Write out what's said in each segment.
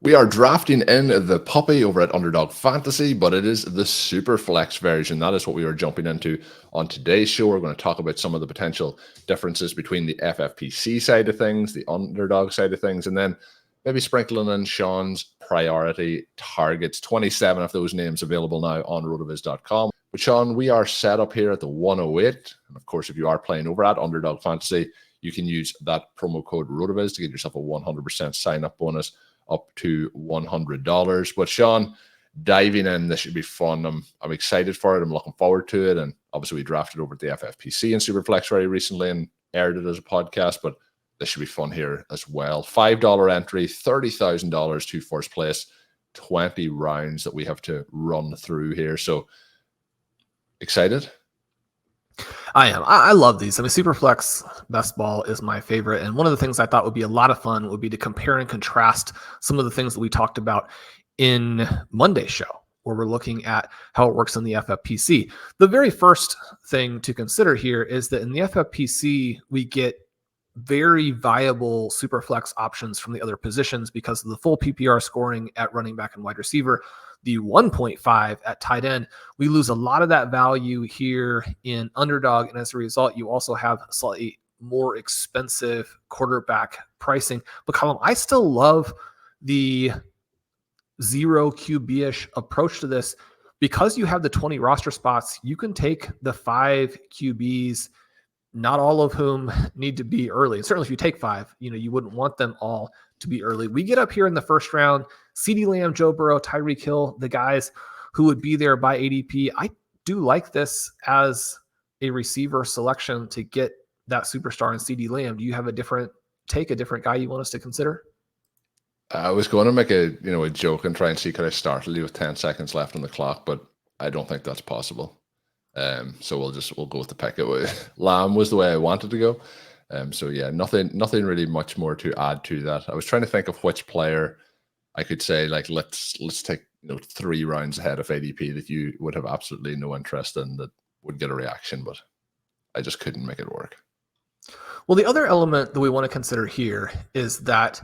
We are drafting in the puppy over at Underdog Fantasy, but it is the Superflex version. That is what we are jumping into on today's show. We're going to talk about some of the potential differences between the FFPC side of things, the Underdog side of things, and then maybe sprinkling in Shawn's priority targets. 27 of those names available now on RotoViz.com. But Shawn, we are set up here at the 108. And of course, if you are playing over at Underdog Fantasy, you can use that promo code RotoViz to get yourself a 100% sign-up bonus up to $100. But Shawn, diving in, this should be fun. I'm excited for it. I'm looking forward to it. And obviously we drafted over at the FFPC and Superflex very recently and aired it as a podcast, but this should be fun here as well. $5 entry, $30,000 to first place, 20 rounds that we have to run through here. So excited? I am. I love these. I mean, Superflex Best Ball is my favorite. And one of the things I thought would be a lot of fun would be to compare and contrast some of the things that we talked about in Monday's show, where we're looking at how it works in the FFPC. The very first thing to consider here is that in the FFPC, we get very viable Superflex options from the other positions because of the full PPR scoring at running back and wide receiver, the 1.5 at tight end. We lose a lot of that value here in Underdog, and as a result, you also have slightly more expensive quarterback pricing. But Colm, I still love the zero QB-ish approach to this because you have the 20 roster spots. You can take the 5 QBs, not all of whom need to be early. And certainly if you take 5, you wouldn't want them all to be early. We get up here in the first round, CeeDee Lamb, Joe Burrow, Tyreek Hill, the guys who would be there by ADP. I do like this as a receiver selection to get that superstar in CeeDee Lamb. Do you have a different guy you want us to consider? I was going to make a joke and try and see could I startle you with 10 seconds left on the clock, but I don't think that's possible. So we'll go with the pick. Lamb was the way I wanted to go. So yeah, nothing really much more to add to that. I was trying to think of which player I could say, like, let's take 3 rounds ahead of ADP that you would have absolutely no interest in that would get a reaction, but I just couldn't make it work. Well, the other element that we want to consider here is that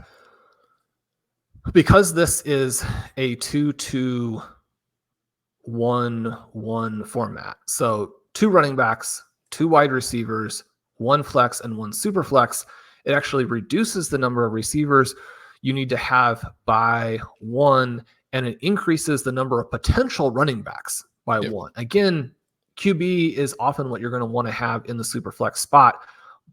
because this is a 2-2-1-1 format, so 2 running backs, 2 wide receivers, 1 flex and 1 super flex, it actually reduces the number of receivers you need to have by 1, and it increases the number of potential running backs by 1. Again, QB is often what you're going to want to have in the super flex spot,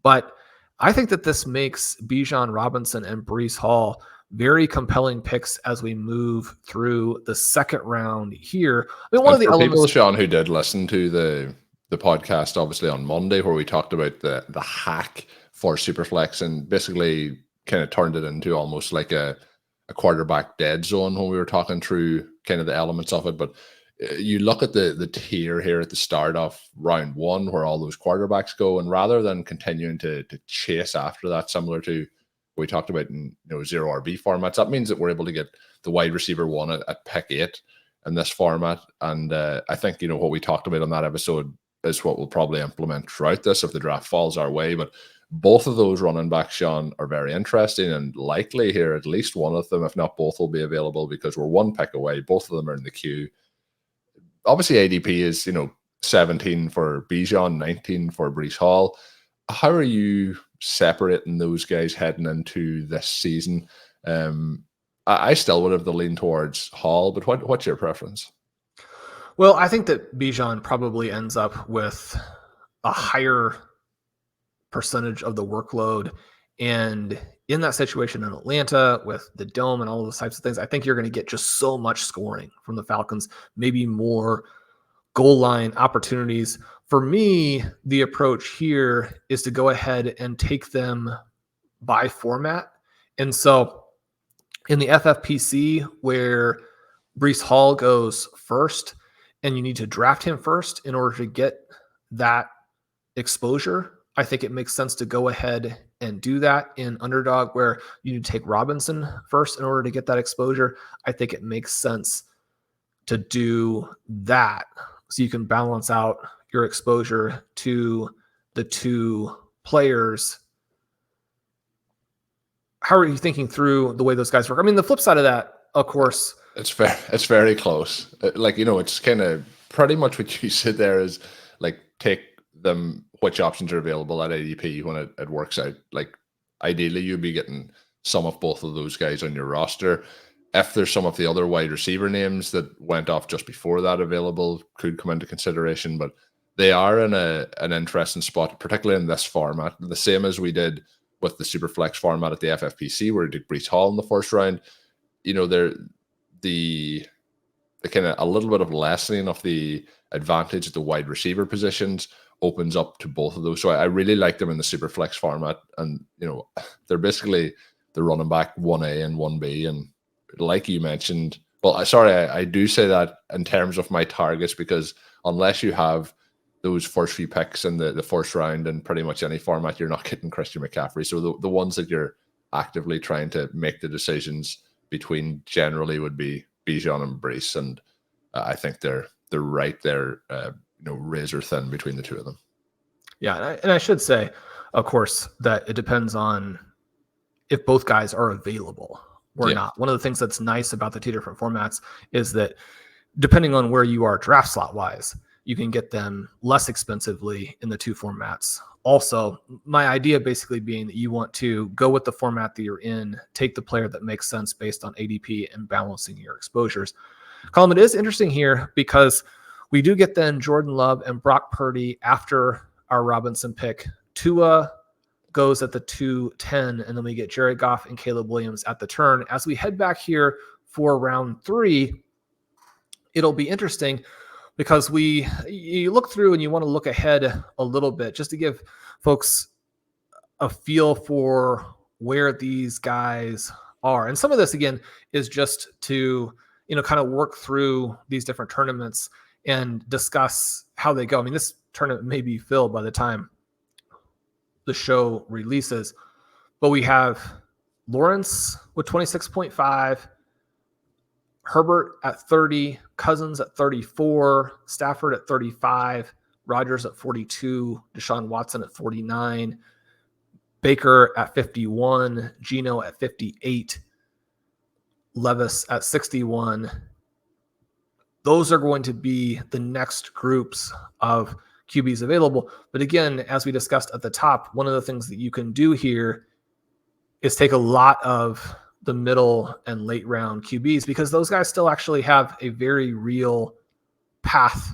but I think that this makes Bijan Robinson and Breece Hall very compelling picks as we move through the second round here. I mean, one of the elements, people, Shawn, who did listen to the podcast obviously on Monday, where we talked about the hack for Superflex and basically kind of turned it into almost like a quarterback dead zone when we were talking through kind of the elements of it. But you look at the tier here at the start of round 1 where all those quarterbacks go, and rather than continuing to chase after that, similar to what we talked about in zero RB formats, that means that we're able to get the wide receiver 1 at pick 8 in this format. And I think what we talked about on that episode is what we'll probably implement throughout this if the draft falls our way. But both of those running backs, Shawn, are very interesting, and likely here at least one of them, if not both, will be available because we're 1 pick away. Both of them are in the queue. Obviously, ADP is 17 for Bijan, 19 for Breece Hall. How are you separating those guys heading into this season? I still would have the lean towards Hall, but what's your preference? Well, I think that Bijan probably ends up with a higher percentage of the workload. And in that situation in Atlanta with the dome and all of those types of things, I think you're going to get just so much scoring from the Falcons, maybe more goal line opportunities. For me, the approach here is to go ahead and take them by format. And so in the FFPC, where Breece Hall goes first, and you need to draft him first in order to get that exposure, I think it makes sense to go ahead and do that. In Underdog, where you need to take Robinson first in order to get that exposure, I think it makes sense to do that so you can balance out your exposure to the 2 players. How are you thinking through the way those guys work? I mean, the flip side of that, of course, it's very close. Like, it's kind of pretty much what you said there is like take them, which options are available at ADP when it works out. Like, ideally, you'd be getting some of both of those guys on your roster. If there's some of the other wide receiver names that went off just before that available, could come into consideration. But they are in an interesting spot, particularly in this format. The same as we did with the Superflex format at the FFPC, where we did Brees Hall in the first round. They're the kind of a little bit of lessening of the advantage at the wide receiver positions opens up to both of those. So I really like them in the Superflex format. And, they're basically the running back 1A and 1B. And like you mentioned, well, I do say that in terms of my targets, because unless you have those first few picks in the first round in pretty much any format, you're not getting Christian McCaffrey. So the ones that you're actively trying to make the decisions between generally would be Bijan and Brees, and I think they're right there, razor thin between the two of them. Yeah, and I should say, of course, that it depends on if both guys are available or not. One of the things that's nice about the two different formats is that depending on where you are draft slot wise, you can get them less expensively in the two formats. Also, my idea basically being that you want to go with the format that you're in, take the player that makes sense based on ADP and balancing your exposures. Colm, it is interesting here because we do get then Jordan Love and Brock Purdy after our Robinson pick. Tua goes at the 2-10, and then we get Jared Goff and Caleb Williams at the turn. As we head back here for round 3, it'll be interesting because you look through and you want to look ahead a little bit just to give folks a feel for where these guys are. And some of this, again, is just to, kind of work through these different tournaments and discuss how they go. I mean, this tournament may be filled by the time the show releases, but we have Lawrence with 26.5, Herbert at 30, Cousins at 34, Stafford at 35, Rodgers at 42, Deshaun Watson at 49, Baker at 51, Geno at 58, Levis at 61. Those are going to be the next groups of QBs available. But again, as we discussed at the top, one of the things that you can do here is take a lot of the middle and late round QBs, because those guys still actually have a very real path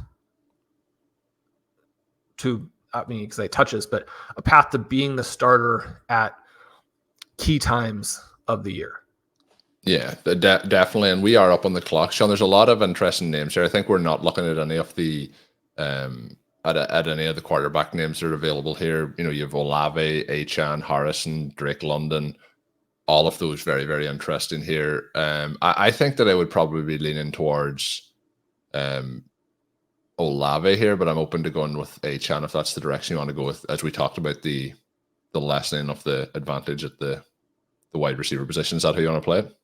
to, because they touches, but a path to being the starter at key times of the year. Yeah, definitely. And we are up on the clock, Shawn. There's a lot of interesting names here. I think we're not looking at any of the at any of the quarterback names that are available here. You have Olave, Achane, Harrison, Drake London, all of those very, very interesting here. I think that I would probably be leaning towards Olave here, but I'm open to going with Achane if that's the direction you want to go with, as we talked about the lessening of the advantage at the wide receiver position. Is that how you want to play it?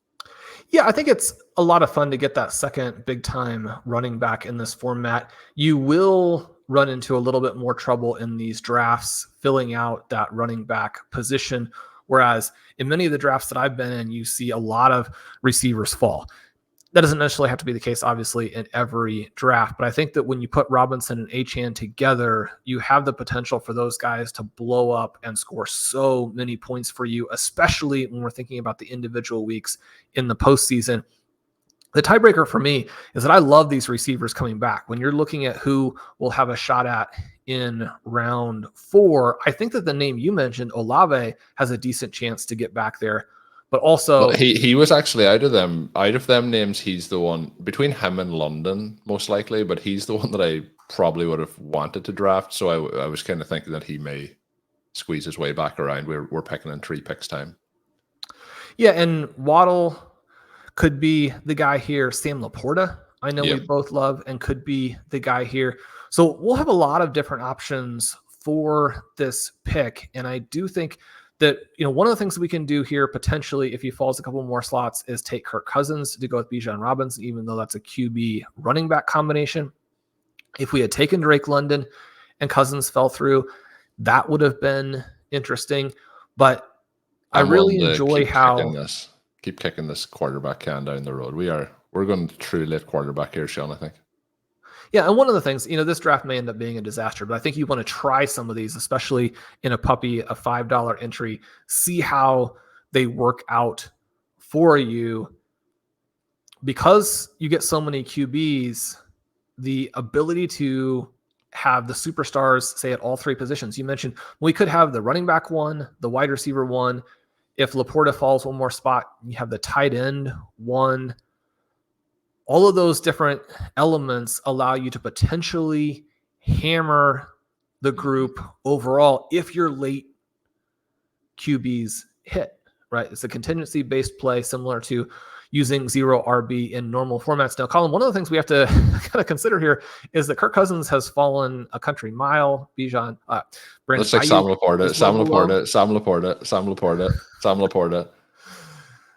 Yeah, I think it's a lot of fun to get that second big time running back in this format. You will run into a little bit more trouble in these drafts filling out that running back position. Whereas in many of the drafts that I've been in, you see a lot of receivers fall. That doesn't necessarily have to be the case, obviously, in every draft. But I think that when you put Robinson and Achane together, you have the potential for those guys to blow up and score so many points for you, especially when we're thinking about the individual weeks in the postseason. The tiebreaker for me is that I love these receivers coming back. When you're looking at who will have a shot at in round 4, I think that the name you mentioned, Olave, has a decent chance to get back there. But also, well, he was actually out of them names. He's the one between him and London, most likely, but he's the one that I probably would have wanted to draft. So I was kind of thinking that he may squeeze his way back around. We're picking in 3 picks time. Yeah, and Waddle could be the guy here. Sam Laporta, I know we both love, and could be the guy here. So we'll have a lot of different options for this pick, and I do think that, one of the things that we can do here potentially, if he falls a couple more slots, is take Kirk Cousins to go with Bijan Robinson, even though that's a QB running back combination. If we had taken Drake London and Cousins fell through, that would have been interesting. But I really enjoy how keep kicking this quarterback can down the road. We're going to truly let quarterback here, Shawn, I think. Yeah, and one of the things, this draft may end up being a disaster, but I think you want to try some of these, especially in a puppy, a $5 entry, see how they work out for you. Because you get so many QBs, the ability to have the superstars, say, at all three positions. You mentioned we could have the running back one, the wide receiver one. If Laporta falls one more spot, you have the tight end one. All of those different elements allow you to potentially hammer the group overall if your late QBs hit, right? It's a contingency-based play similar to using 0 RB in normal formats. Now, Colm, one of the things we have to kind of consider here is that Kirk Cousins has fallen a country mile. Bijan, let's take Sam Laporta.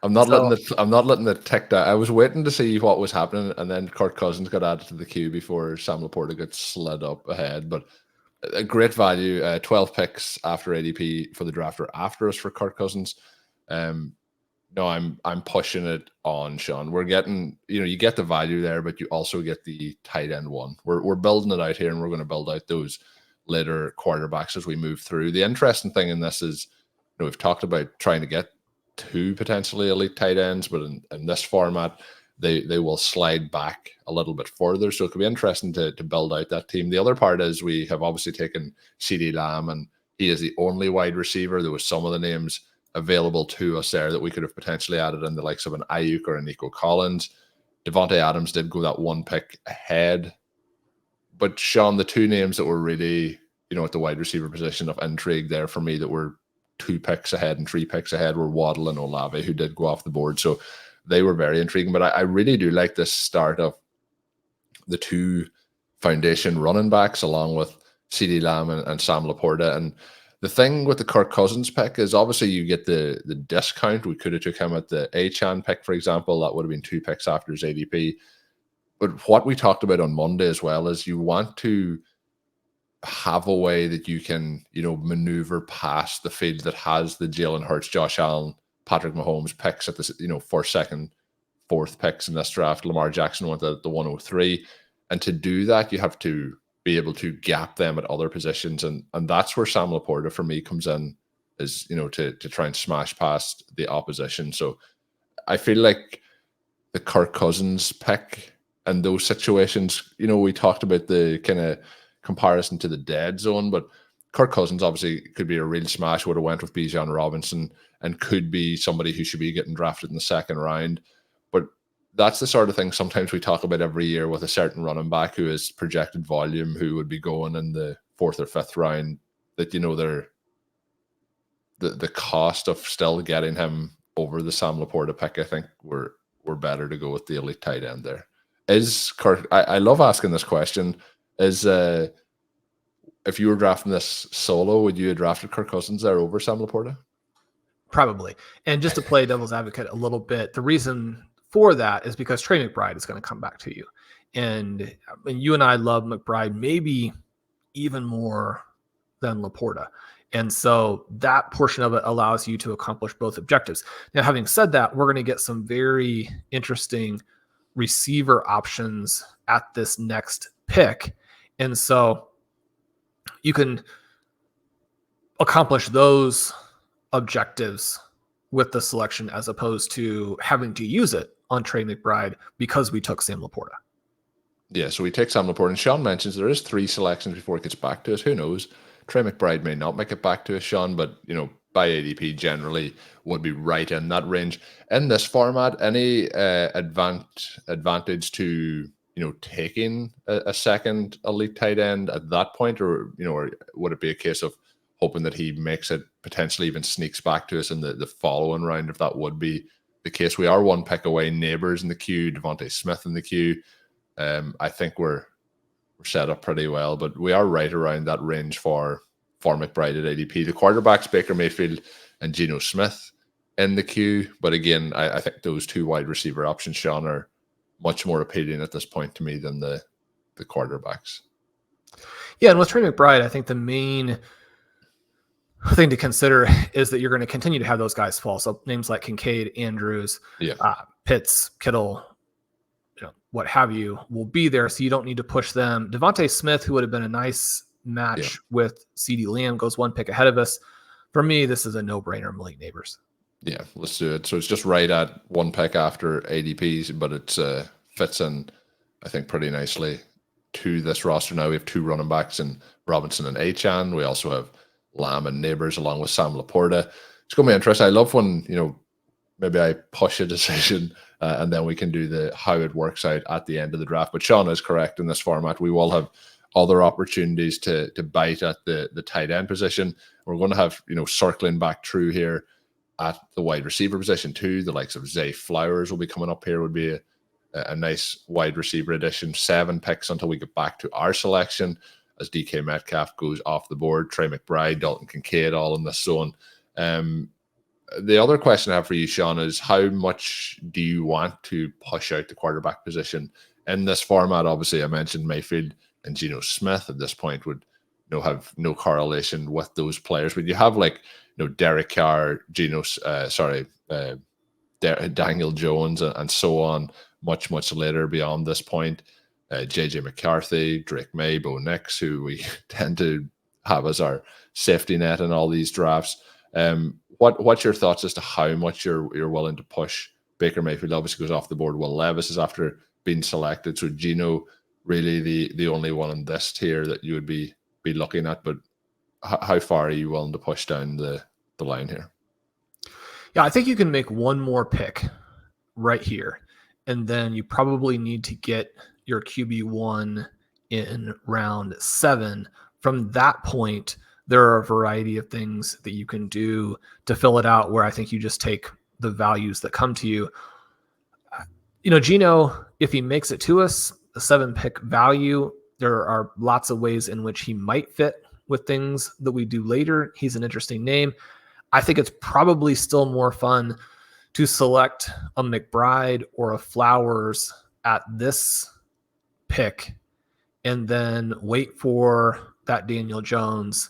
I'm not letting it tick down. I was waiting to see what was happening, and then Kirk Cousins got added to the queue before Sam Laporta got slid up ahead. But a great value, 12 picks after ADP for the draft or after us for Kirk Cousins. No, I'm pushing it on, Shawn. We're getting, you get the value there, but you also get the tight end one. We're building it out here, and we're going to build out those later quarterbacks as we move through. The interesting thing in this is, we've talked about trying to get 2 potentially elite tight ends, but in this format, they will slide back a little bit further. So it could be interesting to build out that team. The other part is we have obviously taken CeeDee Lamb, and he is the only wide receiver. There was some of the names available to us there that we could have potentially added in the likes of an Ayuk or a Nico Collins. Devontae Adams did go that 1 pick ahead. But Shawn, the 2 names that were really, at the wide receiver position of intrigue there for me that were 2 picks ahead and 3 picks ahead were Waddle and Olave, who did go off the board. So they were very intriguing. But I really do like this start of the 2 foundation running backs along with CeeDee Lamb and Sam Laporta. And the thing with the Kirk Cousins pick is obviously you get the discount. We could have took him at the Achan pick, for example. That would have been 2 picks after his ADP. But what we talked about on Monday as well is you want to have a way that you can, maneuver past the field that has the Jalen Hurts, Josh Allen, Patrick Mahomes picks at the, first, second, fourth picks in this draft. Lamar Jackson went at the 103. And to do that, you have to be able to gap them at other positions. And that's where Sam Laporta for me comes in, is, to try and smash past the opposition. So I feel like the Kirk Cousins pick and those situations, we talked about the kind of comparison to the dead zone, but Kirk Cousins obviously could be a real smash. Would have went with Bijan Robinson and could be somebody who should be getting drafted in the 2nd round. But that's the sort of thing sometimes we talk about every year with a certain running back who is projected volume, who would be going in the 4th or 5th round, that, they're the cost of still getting him over the Sam Laporta pick. I think we're better to go with the elite tight end there. Is Kirk, I love asking this question, is if you were drafting this solo, would you have drafted Kirk Cousins there over Sam Laporta? Probably. And just to play devil's advocate a little bit, the reason for that is because Trey McBride is going to come back to you. And you and I love McBride maybe even more than Laporta. And so that portion of it allows you to accomplish both objectives. Now, having said that, we're going to get some very interesting receiver options at this next pick. And so you can accomplish those objectives with the selection as opposed to having to use it on Trey McBride because we took Sam Laporta. Yeah, so we take Sam Laporta. And Shawn mentions there is 3 selections before it gets back to us. Who knows? Trey McBride may not make it back to us, Shawn, but, by ADP generally would be right in that range. In this format, any advantage to, taking a second elite tight end at that point, or, or would it be a case of hoping that he makes it, potentially even sneaks back to us in the following round, if that would be the case? We are 1 pick away. Neighbors in the queue, Devontae Smith in the queue. I think we're set up pretty well, but we are right around that range for McBride at ADP. The quarterbacks, Baker Mayfield and Geno Smith in the queue. But again, I think those 2 wide receiver options, Shawn, are much more appealing at this point to me than the quarterbacks. Yeah, and with Trey McBride, I think the main thing to consider is that you're going to continue to have those guys fall. So names like Kincaid, Andrews, Pitts, Kittle, what have you, will be there. So you don't need to push them. Devontae Smith, who would have been a nice match with CeeDee Lamb, goes one pick ahead of us. For me, this is a no-brainer, Malik Neighbors. Yeah, let's do it. So it's just right at one pick after ADPs, but it fits in, I think, pretty nicely to this roster now. We have 2 running backs in Robinson and Achane. We also have Lamb and Neighbors along with Sam Laporta. It's going to be interesting. I love when, maybe I push a decision and then we can do how it works out at the end of the draft. But Shawn is correct in this format. We will have other opportunities to bite at the tight end position. We're going to have, circling back through here at the wide receiver position too. The likes of Zay Flowers will be coming up here, would be a nice wide receiver addition. 7 picks until we get back to our selection as DK Metcalf goes off the board, Trey McBride, Dalton Kincaid, all in this zone. The other question I have for you, Shawn, is how much do you want to push out the quarterback position in this format? Obviously, I mentioned Mayfield and Geno Smith at this point would have no correlation with those players. But you have Derek Carr, Daniel Jones, and so on much later beyond this point. JJ McCarthy, Drake May, Bo Nix, who we tend to have as our safety net in all these drafts. What's your thoughts as to how much you're willing to push? Baker Mayfield obviously goes off the board. Will Levis is after being selected. So Geno really the only one in this tier that you would be looking at. But how far are you willing to push down the line here? Yeah, I think you can make one more pick right here. And then you probably need to get your QB1 in round 7. From that point, there are a variety of things that you can do to fill it out where I think you just take the values that come to you. Geno, if he makes it to us, a 7-pick value, there are lots of ways in which he might fit with things that we do later. He's an interesting name. I think it's probably still more fun to select a McBride or a Flowers at this pick and then wait for that Daniel Jones.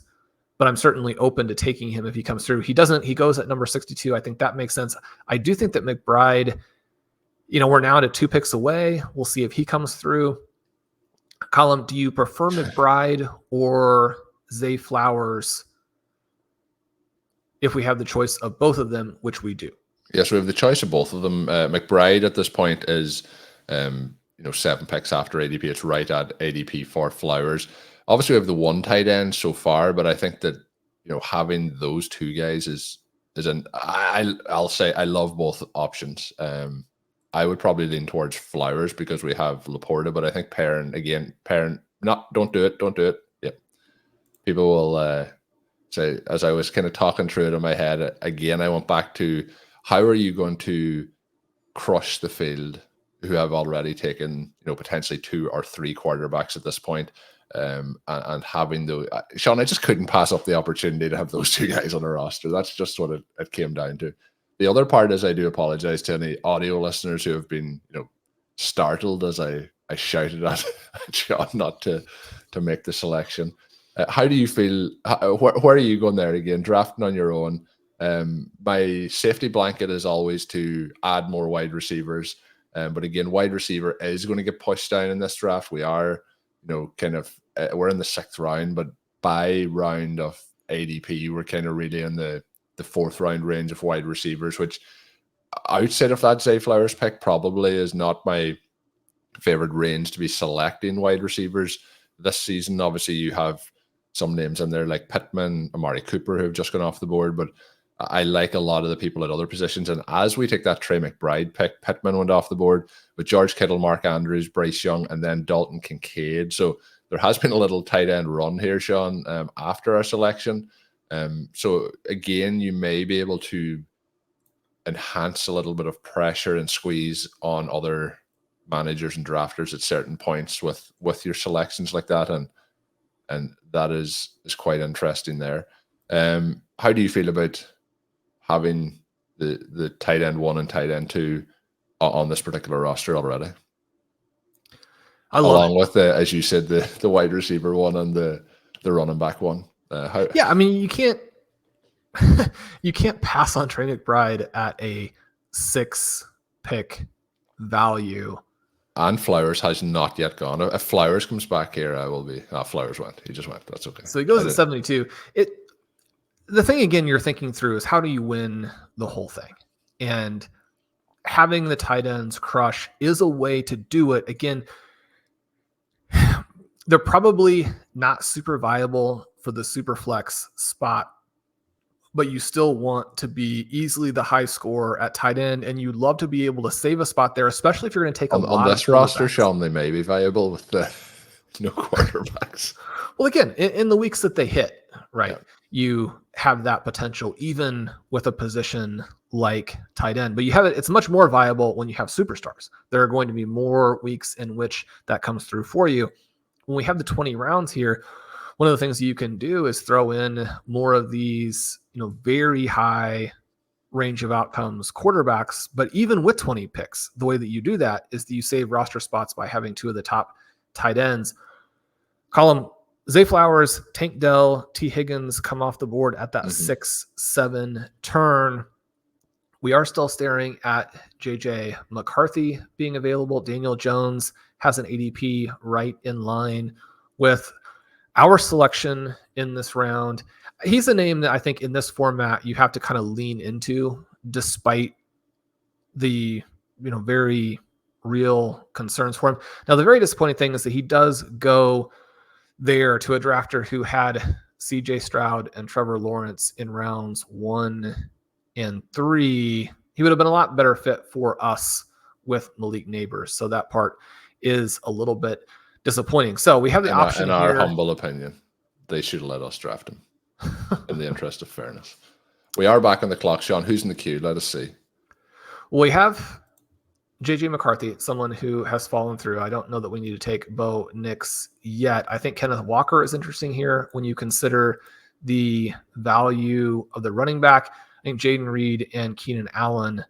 But I'm certainly open to taking him if he comes through. He goes at number 62. I think that makes sense. I do think that McBride, we're now to 2 picks away. We'll see if he comes through. Colm, do you prefer McBride or Zay Flowers if we have the choice of both of them, which we do? Yes, we have the choice of both of them. McBride at this point is 7 picks after ADP. It's right at ADP for Flowers. Obviously, we have the 1 tight end so far, but I think that having those 2 guys I'll say I love both options. I would probably lean towards Flowers because we have Laporta, but I think Perrin, don't do it. Yep. People will say, as I was kind of talking through it in my head, again, I went back to how are you going to crush the field who have already taken, potentially 2 or 3 quarterbacks at this point. And having those, Shawn, I just couldn't pass up the opportunity to have those 2 guys on the roster. That's just what it came down to. The other part is I do apologize to any audio listeners who have been, startled as I shouted at Shawn not to make the selection. How do you feel? Where are you going there again? Drafting on your own. My safety blanket is always to add more wide receivers. But again, wide receiver is going to get pushed down in this draft. We are, we're in the 6th round, but by round of ADP, we're kind of really in the 4th round range of wide receivers, which outside of that Zay Flowers pick probably is not my favorite range to be selecting wide receivers this season. Obviously, you have some names in there like Pittman, Amari Cooper, who have just gone off the board, but I like a lot of the people at other positions. And as we take that Trey McBride pick, Pittman went off the board with George Kittle, Mark Andrews, Bryce Young, and then Dalton Kincaid. So there has been a little tight end run here, Shawn, after our selection. So again, you may be able to enhance a little bit of pressure and squeeze on other managers and drafters at certain points with your selections like that. And that is quite interesting there. How do you feel about having the tight end 1 and tight end 2 on this particular roster already? Along with as you said, the wide receiver 1 and the running back 1. I mean, you can't you can't pass on Trey McBride at a 6-pick value. And Flowers has not yet gone. If Flowers comes back here, I will be. Flowers went. He just went. That's okay. So he goes at 72. The thing again you're thinking through is how do you win the whole thing? And having the tight ends crush is a way to do it. Again, they're probably not super viable for the Superflex spot, but you still want to be easily the high scorer at tight end, and you'd love to be able to save a spot there, especially if you're going to take a lot on this roster, Shawn, they may be viable with the no quarterbacks. Well, again, in the weeks that they hit, right, you have that potential even with a position like tight end, but you have it. It's much more viable when you have superstars. There are going to be more weeks in which that comes through for you. When we have the 20 rounds here, one of the things you can do is throw in more of these, very high range of outcomes quarterbacks. But even with 20 picks, the way that you do that is that you save roster spots by having two of the top tight ends. Colm, Zay Flowers, Tank Dell, T. Higgins come off the board at that 6-7 turn. We are still staring at JJ McCarthy being available. Daniel Jones has an ADP right in line with our selection in this round. He's a name that I think in this format you have to kind of lean into, despite the very real concerns for him. Now, the very disappointing thing is that he does go there to a drafter who had CJ Stroud and Trevor Lawrence in rounds 1 and 3. He would have been a lot better fit for us with Malik Neighbors. So that part is a little bit disappointing. So we have the option in here. our humble opinion, they should have let us draft him in the interest of fairness. We are back on the clock, Shawn. Who's in the queue? Let us see. Well, we have JJ McCarthy, someone who has fallen through. I don't know that we need to take Bo Nix yet. I think Kenneth Walker is interesting here when you consider the value of the running back. I think Jaden Reed and Keenan Allen,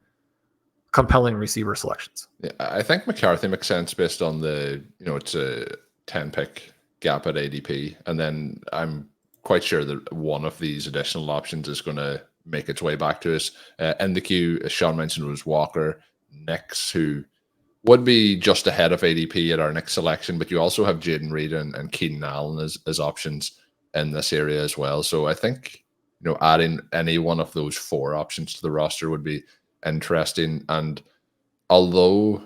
compelling receiver selections. Yeah, I think McCarthy makes sense based on the, it's a 10-pick gap at ADP. And then I'm quite sure that one of these additional options is going to make its way back to us. In the queue, as Shawn mentioned, was Walker, Nix, who would be just ahead of ADP at our next selection, but you also have Jaden Reed and Keenan Allen as options in this area as well. So I think, adding any one of those 4 options to the roster would be interesting. And although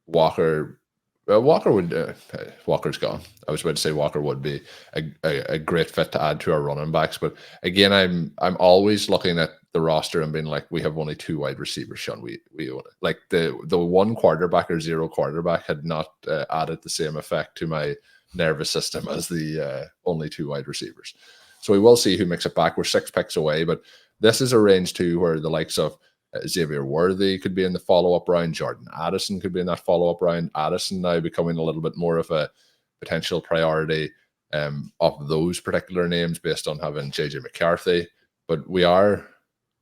Walker's gone. I was about to say Walker would be a great fit to add to our running backs, but again, I'm always looking at the roster and being like, we have only 2 wide receivers, Shawn. We own it. Like the 1 quarterback or 0 quarterback had not added the same effect to my nervous system as the only 2 wide receivers. So we will see who makes it back. We're 6 picks away, but this is a range too where the likes of Xavier Worthy could be in the follow-up round. Jordan Addison could be in that follow-up round. Addison now becoming a little bit more of a potential priority of those particular names based on having JJ McCarthy. But we are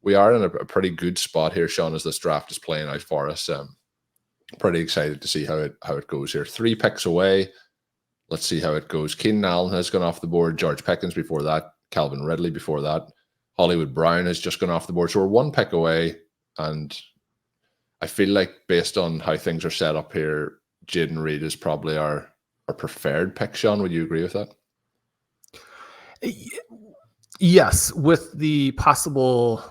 in a pretty good spot here, Shawn, as this draft is playing out for us. Pretty excited to see how it goes here. 3 picks away. Let's see how it goes. Keenan Allen has gone off the board. George Pickens before that. Calvin Ridley before that. Hollywood Brown has just gone off the board. So we're 1 pick away. And I feel like based on how things are set up here, Jaden Reed is probably our preferred pick, Shawn. Would you agree with that? Yes, with the possible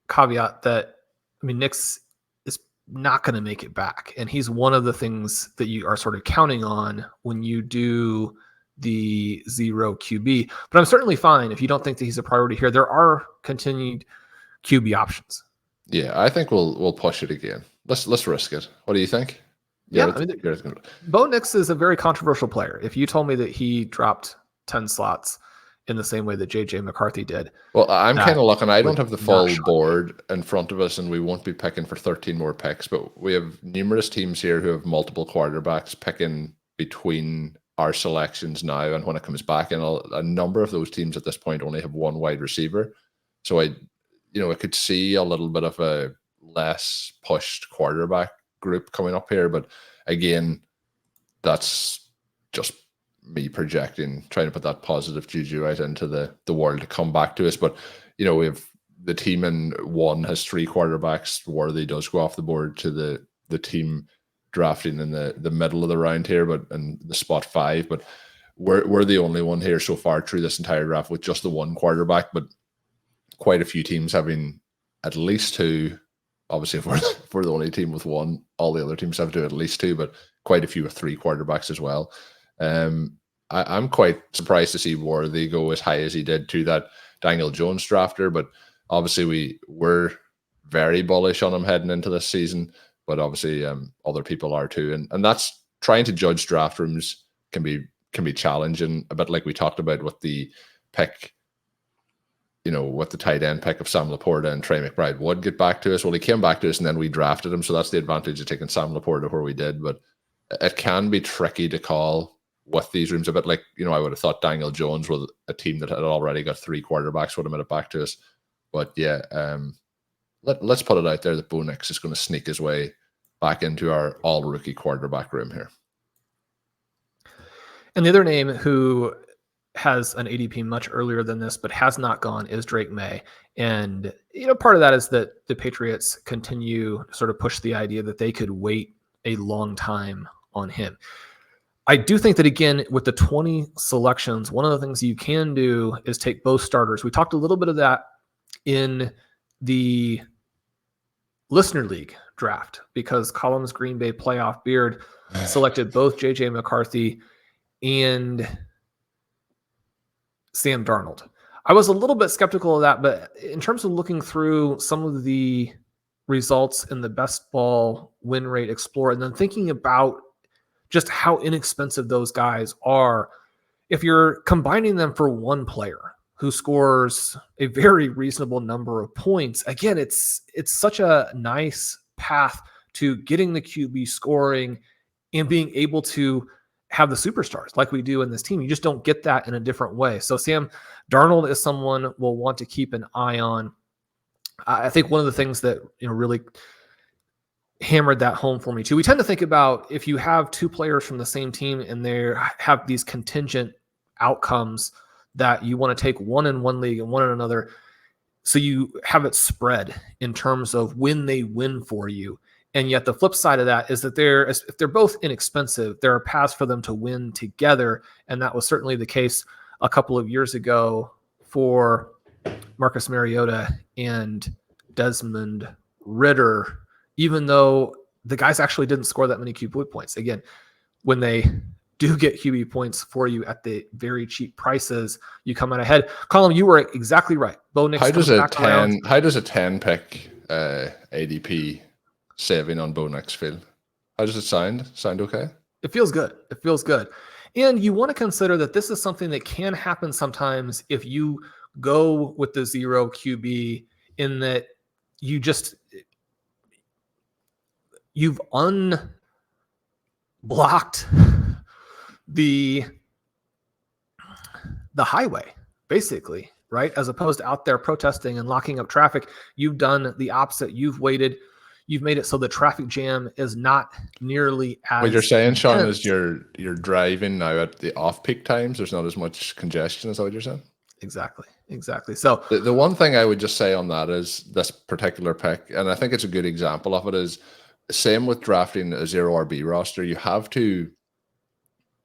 caveat that, Nix is not going to make it back. And he's one of the things that you are sort of counting on when you do the 0 QB. But I'm certainly fine if you don't think that he's a priority here. There are continued QB options. Yeah, I think we'll push it again. Let's risk it. What do you think? Yeah, Bo Nix is a very controversial player. If you told me that he dropped 10 slots in the same way that JJ McCarthy did. Well, I'm kind of looking. I don't have the full board in front of us, and we won't be picking for 13 more picks, but we have numerous teams here who have multiple quarterbacks picking between our selections now and when it comes back. And a number of those teams at this point only have 1 wide receiver. So I could see a little bit of a less pushed quarterback group coming up here. But again, that's just me projecting, trying to put that positive juju out into the world to come back to us. But we have the team in 1 has 3 quarterbacks. Worthy does go off the board to the team drafting in the middle of the round here, and the spot 5. But we're the only one here so far through this entire draft with just the 1 quarterback, but quite a few teams having at least 2. Obviously, if we're the only team with 1, all the other teams have to do at least 2, but quite a few with 3 quarterbacks as well. I'm quite surprised to see Worthy go as high as he did to that Daniel Jones drafter, but obviously we're very bullish on him heading into this season, but obviously other people are too, and that's trying to judge draft rooms can be challenging, a bit like we talked about with the pick, with the tight end pick of Sam Laporta and Trey McBride would get back to us. Well, he came back to us and then we drafted him, so that's the advantage of taking Sam Laporta where we did, but it can be tricky to call with these rooms, a bit like, I would have thought Daniel Jones with a team that had already got 3 quarterbacks would have made it back to us. But yeah, let's put it out there that Bo Nix is going to sneak his way back into our all-rookie quarterback room here. And the other name who has an ADP much earlier than this, but has not gone, is Drake May. And, part of that is that the Patriots continue to sort of push the idea that they could wait a long time on him. I do think that, again, with the 20 selections, one of the things you can do is take both starters. We talked a little bit of that in the Listener League draft because Colm's Green Bay playoff beard selected both J.J. McCarthy and Sam Darnold. I was a little bit skeptical of that, but in terms of looking through some of the results in the Best Ball Win Rate Explorer and then thinking about just how inexpensive those guys are, if you're combining them for one player who scores a very reasonable number of points, again, it's such a nice path to getting the QB scoring and being able to have the superstars like we do in this team. You just don't get that in a different way. So Sam Darnold is someone we'll want to keep an eye on. I think one of the things that really hammered that home for me too, we tend to think about if you have 2 players from the same team and they have these contingent outcomes that you want to take one in one league and one in another, so you have it spread in terms of when they win for you. And yet the flip side of that is that if they're both inexpensive, there are paths for them to win together. And that was certainly the case a couple of years ago for Marcus Mariota and Desmond Ridder, even though the guys actually didn't score that many QB points. Again, when they do get QB points for you at the very cheap prices, you come out ahead. Colm, you were exactly right. Bo Nix How does a 10 pick ADP saving on Bo Nix feel? How does it sound? Sound okay? It feels good. It feels good. And you want to consider that this is something that can happen sometimes if you go with the 0 QB, in that you've unblocked the highway, basically, right? As opposed to out there protesting and locking up traffic, you've done the opposite. You've waited. You've made it so the traffic jam is not nearly as. What you're saying, Shawn, is you're driving now at the off-peak times. There's not as much congestion. Is that what you're saying? Exactly. So the one thing I would just say on that is this particular pick, and I think it's a good example of it, is same with drafting a 0 RB roster. You have to,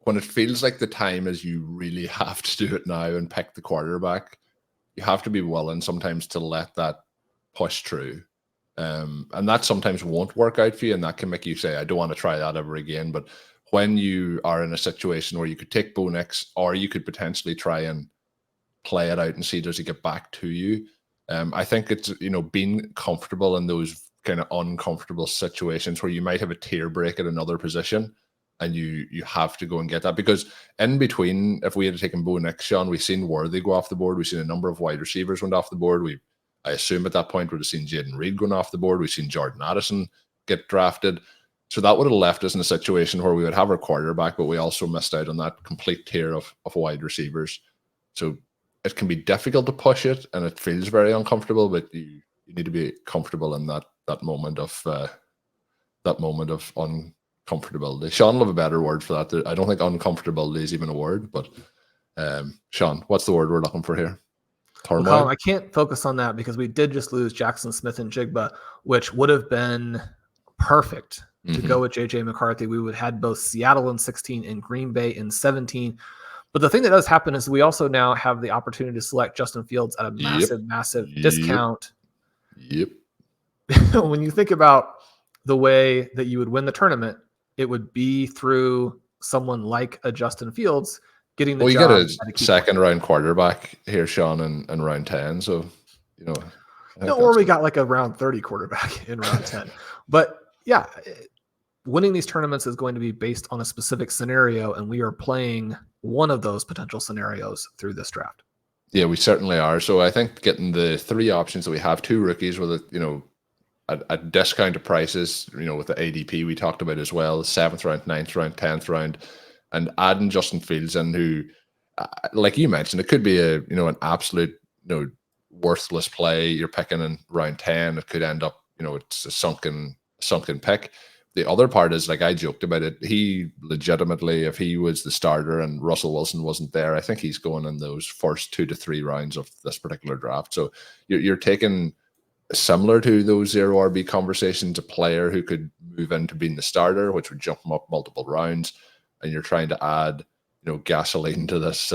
when it feels like the time is you really have to do it now and pick the quarterback, you have to be willing sometimes to let that push through. And that sometimes won't work out for you, and that can make you say, I don't want to try that ever again. But when you are in a situation where you could take Bo Nix, or you could potentially try and play it out and see does he get back to you, I think it's, being comfortable in those kind of uncomfortable situations where you might have a tier break at another position and you have to go and get that. Because in between, if we had taken Bo Nix, Shawn, we've seen Worthy go off the board, we've seen a number of wide receivers went off the board, I assume at that point we'd have seen Jaden Reed going off the board. We've seen Jordan Addison get drafted. So that would have left us in a situation where we would have our quarterback, but we also missed out on that complete tier of wide receivers. So it can be difficult to push it, and it feels very uncomfortable, but you need to be comfortable in that moment of uncomfortability. Shawn will have a better word for that. I don't think uncomfortability is even a word, but Shawn, what's the word we're looking for here? Turmoil. I can't focus on that because we did just lose Jackson Smith and Jigba, which would have been perfect to go with JJ McCarthy. We would have had both Seattle in 16 and Green Bay in 17. But the thing that does happen is we also now have the opportunity to select Justin Fields at a massive discount. Yep. When you think about the way that you would win the tournament, it would be through someone like a Justin Fields getting the job. You get a second round quarterback here, Shawn, in round 10. So, or we got like a round 30 quarterback in round 10. But yeah, winning these tournaments is going to be based on a specific scenario, and we are playing one of those potential scenarios through this draft. Yeah, we certainly are. So I think getting the three options that we have, two rookies with at discounted prices, with the ADP we talked about as well, 7th round, 9th round, 10th round, and adding Justin Fields in, who, like you mentioned, it could be an absolute worthless play you're picking in round 10. It could end up it's a sunken pick. The other part is, like I joked about it, he legitimately, if he was the starter and Russell Wilson wasn't there, I think he's going in those first 2 to 3 rounds of this particular draft. So you're taking, similar to those zero RB conversations, a player who could move into being the starter, which would jump him up multiple rounds, and you're trying to add gasoline to this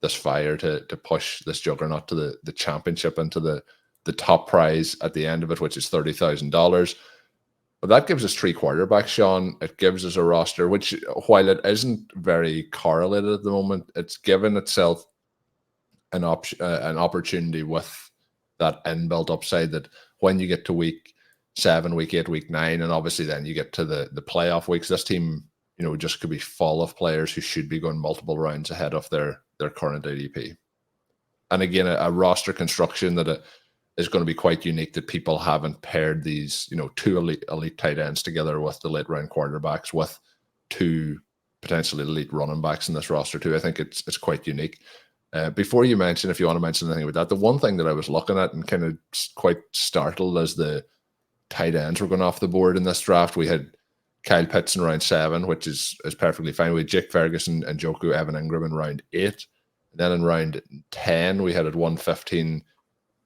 this fire to push this juggernaut to the championship, into the top prize at the end of it, which is $30,000. But that gives us 3 quarterbacks, Shawn. It gives us a roster which, while it isn't very correlated at the moment, it's given itself an opportunity with that inbuilt upside that when you get to week 7, week 8, week 9, and obviously then you get to the playoff weeks, this team, just could be full of players who should be going multiple rounds ahead of their current ADP. And again, a roster construction that is going to be quite unique, that people haven't paired these, 2 elite tight ends together with the late round quarterbacks, with 2 potentially elite running backs in this roster too. I think it's quite unique. Before you mention, if you want to mention anything about that, the one thing that I was looking at and kind of quite startled as the tight ends were going off the board in this draft, we had Kyle Pitts in round 7, which is perfectly fine. We had Jake Ferguson and Njoku Evan Ingram in round 8. And then in round 10, we had at 115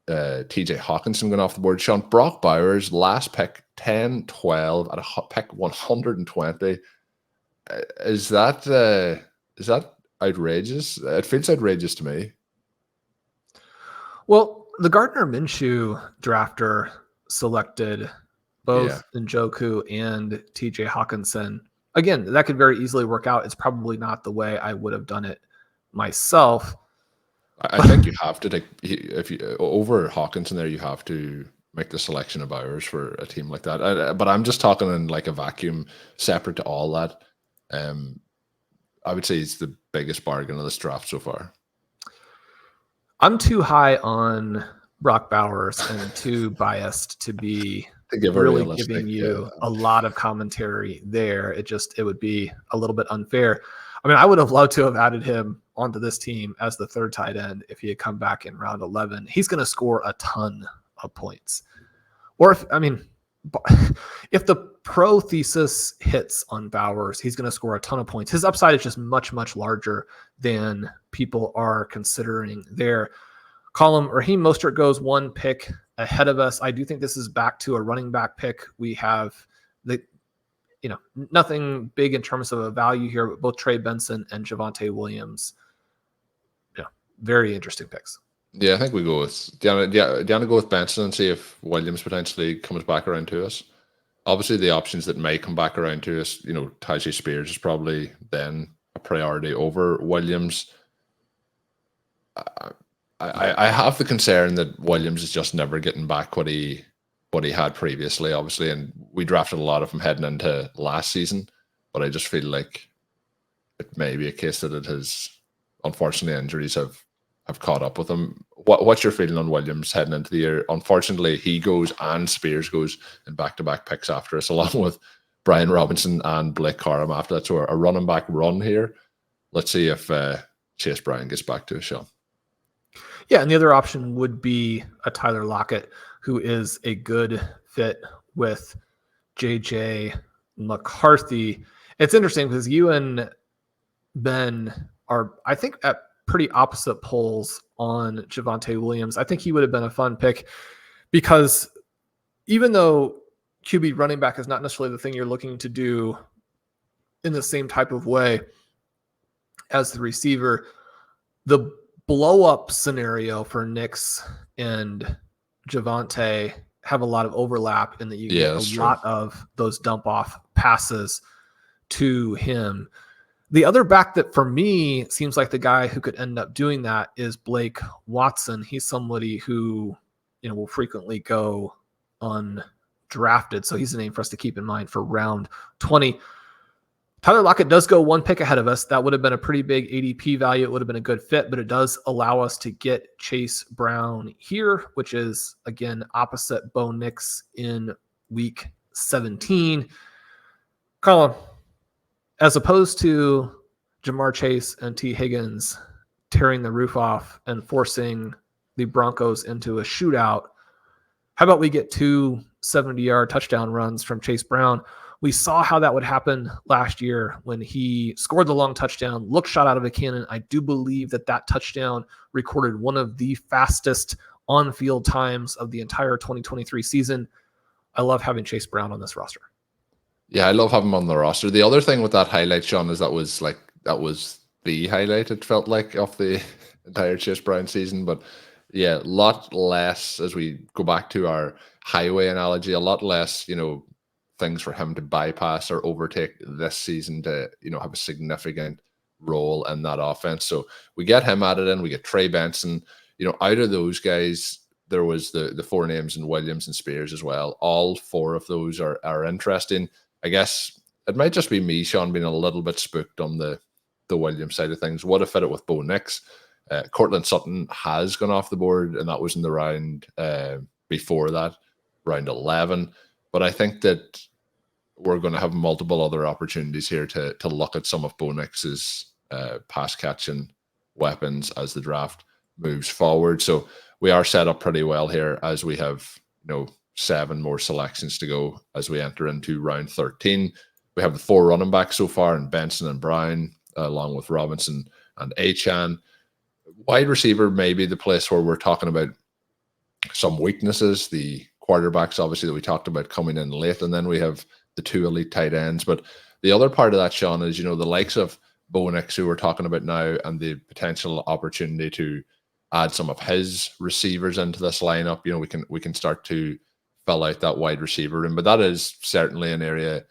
TJ Hawkinson going off the board. Shawn, Brock Bowers, last pick, 10-12 at a pick 120. Is that outrageous? It feels outrageous to me. Well, the Gardner Minshew drafter selected both Njoku and TJ Hawkinson. Again, that could very easily work out. It's probably not the way I would have done it myself. I think you have to take, if you over Hawkinson there, you have to make the selection of Bowers for a team like that. But I'm just talking in like a vacuum, separate to all that. I would say it's the biggest bargain of this draft so far. I'm too high on Brock Bowers and too biased to be really giving you a lot of commentary there. It would be a little bit unfair. I mean, I would have loved to have added him onto this team as the 3rd tight end if he had come back in round 11. He's going to score a ton of points. Or if the pro thesis hits on Bowers, he's going to score a ton of points. His upside is just much, much larger than people are considering there. Colm, Raheem Mostert goes 1 pick ahead of us. I do think this is back to a running back pick. We have nothing big in terms of a value here, but both Trey Benson and Javonte Williams, very interesting picks. Yeah, I think we go with do you want to go with Benson and see if Williams potentially comes back around to us? Obviously, the options that may come back around to us, Tyjae Spears is probably then a priority over Williams. I have the concern that Williams is just never getting back what he had previously, obviously, and we drafted a lot of him heading into last season, but I just feel like it may be a case that it has, unfortunately, injuries have caught up with him. What's your feeling on Williams heading into the year? Unfortunately, he goes and Spears goes in back-to-back picks after us, along with Brian Robinson and Blake Corum after that. So a running back run here. Let's see if Chase Bryant gets back to us, Shawn. Yeah, and the other option would be a Tyler Lockett, who is a good fit with JJ McCarthy. It's interesting because you and Ben are, I think, at pretty opposite poles on Javonte Williams. I think he would have been a fun pick because even though QB running back is not necessarily the thing you're looking to do in the same type of way as the receiver, the blow up scenario for Nix and Javonte have a lot of overlap in that you get a lot of those dump off passes to him. The other back that for me seems like the guy who could end up doing that is Blake Watson. He's somebody who, will frequently go undrafted. So he's a name for us to keep in mind for round 20. Tyler Lockett does go one pick ahead of us. That would have been a pretty big ADP value. It would have been a good fit, but it does allow us to get Chase Brown here, which is, again, opposite Bo Nix in week 17. Colm, as opposed to Jamar Chase and T. Higgins tearing the roof off and forcing the Broncos into a shootout, how about we get 2 70-yard touchdown runs from Chase Brown? We saw how that would happen last year when he scored the long touchdown, looked shot out of a cannon. I do believe that touchdown recorded one of the fastest on-field times of the entire 2023 season. I love having Chase Brown on this roster. Yeah, I love having him on the roster. The other thing with that highlight, Shawn, is that was the highlight, it felt like, of the entire Chase Brown season. But yeah, a lot less, as we go back to our highway analogy, a lot less, things for him to bypass or overtake this season to, have a significant role in that offense. So we get him added in, we get Trey Benson, out of those guys, there was the 4 names in Williams and Spears as well. All 4 of those are interesting. I guess it might just be me, Shawn, being a little bit spooked on the Williams side of things. Would have fit it with Bo Nix. Cortland Sutton has gone off the board, and that was in the round before that, round 11. But I think that we're going to have multiple other opportunities here to look at some of Bo Nix's pass catching weapons as the draft moves forward. So we are set up pretty well here as we have, 7 more selections to go as we enter into round 13. We have the 4 running backs so far, and Benson and Brown, along with Robinson and Achane. Wide receiver may be the place where we're talking about some weaknesses. The quarterbacks, obviously, that we talked about coming in late, and then we have the 2 elite tight ends. But the other part of that, Shawn, is, the likes of Bo Nix, who we're talking about now, and the potential opportunity to add some of his receivers into this lineup. We can start to fill out that wide receiver room, but that is certainly an area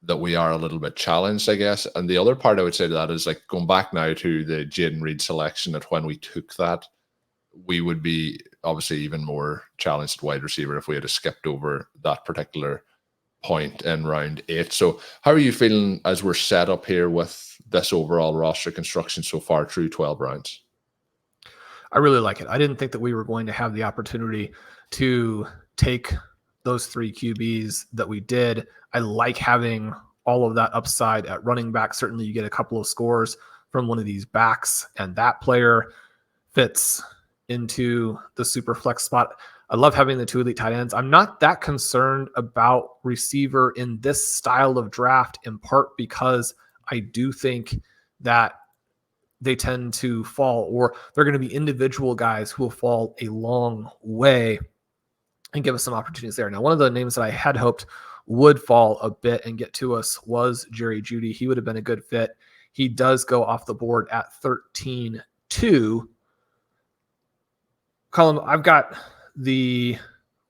that we are a little bit challenged, I guess. And the other part I would say to that is, like, going back now to the Jaden Reed selection, that when we took that, we would be obviously even more challenged at wide receiver if we had skipped over that particular point in round 8. So how are you feeling as we're set up here with this overall roster construction so far through 12 rounds? I really like it. I didn't think that we were going to have the opportunity to take those 3 QBs that we did. I like having all of that upside at running back. Certainly you get a couple of scores from one of these backs, and that player fits into the super flex spot. I love having the 2 elite tight ends. I'm not that concerned about receiver in this style of draft, in part because I do think that they tend to fall, or they're going to be individual guys who will fall a long way and give us some opportunities there. Now, one of the names that I had hoped would fall a bit and get to us was Jerry Jeudy. He would have been a good fit. He does go off the board at 13-2. Colm, I've got the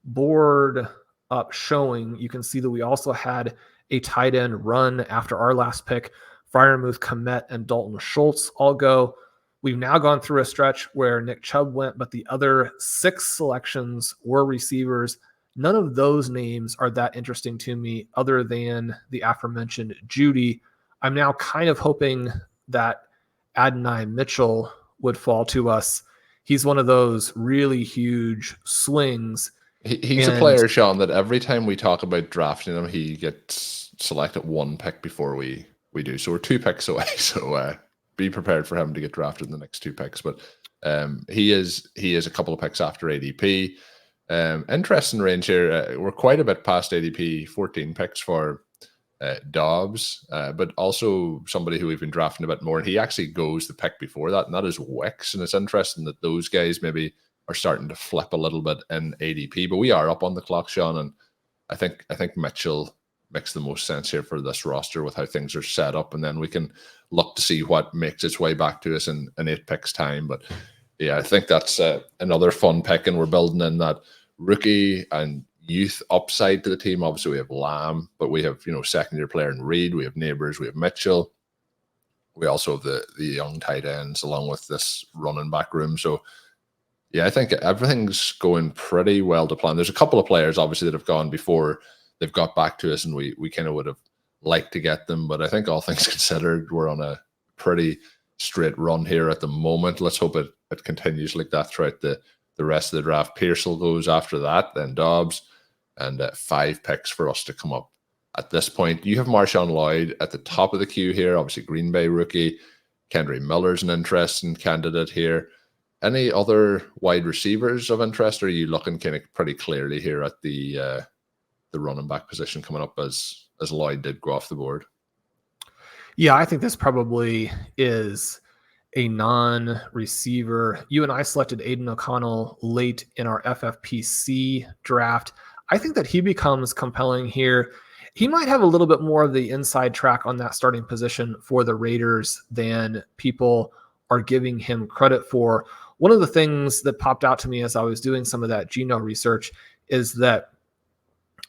board up showing. You can see that we also had a tight end run after our last pick. Freiermuth, Komet, and Dalton Schultz all go. We've now gone through a stretch where Nick Chubb went, but the other 6 selections were receivers. None of those names are that interesting to me other than the aforementioned Jeudy. I'm now kind of hoping that Adonai Mitchell would fall to us. He's one of those really huge swings. He's a player, Shawn, that every time we talk about drafting him, he gets selected 1 pick before we do. So we're 2 picks away. So be prepared for him to get drafted in the next 2 picks. But he is a couple of picks after ADP. Interesting range here. We're quite a bit past ADP, 14 picks for Dobbs, but also somebody who we've been drafting a bit more. And he actually goes the pick before that, and that is Wicks. And it's interesting that those guys maybe are starting to flip a little bit in ADP, but we are up on the clock, Shawn, and I think Mitchell makes the most sense here for this roster with how things are set up, and then we can look to see what makes its way back to us in 8 picks time. But yeah, I think that's another fun pick, and we're building in that rookie and youth upside to the team. Obviously, we have Lamb, but we have second-year player in Reed, we have Neighbors, we have Mitchell. We also have the young tight ends along with this running back room. So yeah, I think everything's going pretty well to plan. There's a couple of players obviously that have gone before they've got back to us, and we kind of would have liked to get them, but I think all things considered, we're on a pretty straight run here at the moment. Let's hope it continues like that throughout the rest of the draft. Pearsall goes after that, then Dobbs, and 5 picks for us to come up. At this point, you have Marshawn Lloyd at the top of the queue here. Obviously, Green Bay rookie. Kendry Miller's an interesting candidate here. Any other wide receivers of interest, or are you looking kind of pretty clearly here at the running back position coming up as Lloyd did go off the board? Yeah, I think this probably is a non-receiver. You and I selected Aiden O'Connell late in our FFPC draft. I think that he becomes compelling here. He might have a little bit more of the inside track on that starting position for the Raiders than people are giving him credit for. One of the things that popped out to me as I was doing some of that Geno research is that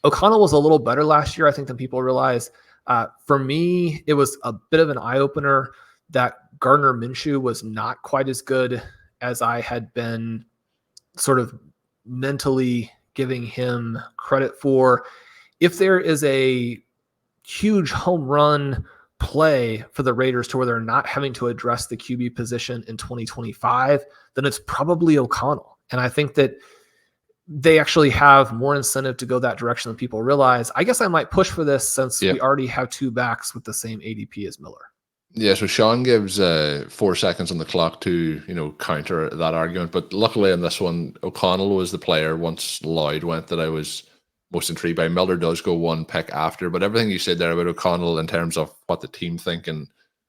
O'Connell was a little better last year, I think, than people realize. For me, it was a bit of an eye-opener that Gardner Minshew was not quite as good as I had been sort of mentally giving him credit for. If there is a huge home run play for the Raiders to where they're not having to address the QB position in 2025, then it's probably O'Connell. And I think that they actually have more incentive to go that direction than people realize. I guess I might push for this since we already have 2 backs with the same ADP as Miller. Yeah, so Shawn gives 4 seconds on the clock to, counter that argument. But luckily in this one, O'Connell was the player once Lloyd went that I was most intrigued by. Miller does go 1 pick after, but everything you said there about O'Connell in terms of what the team think, and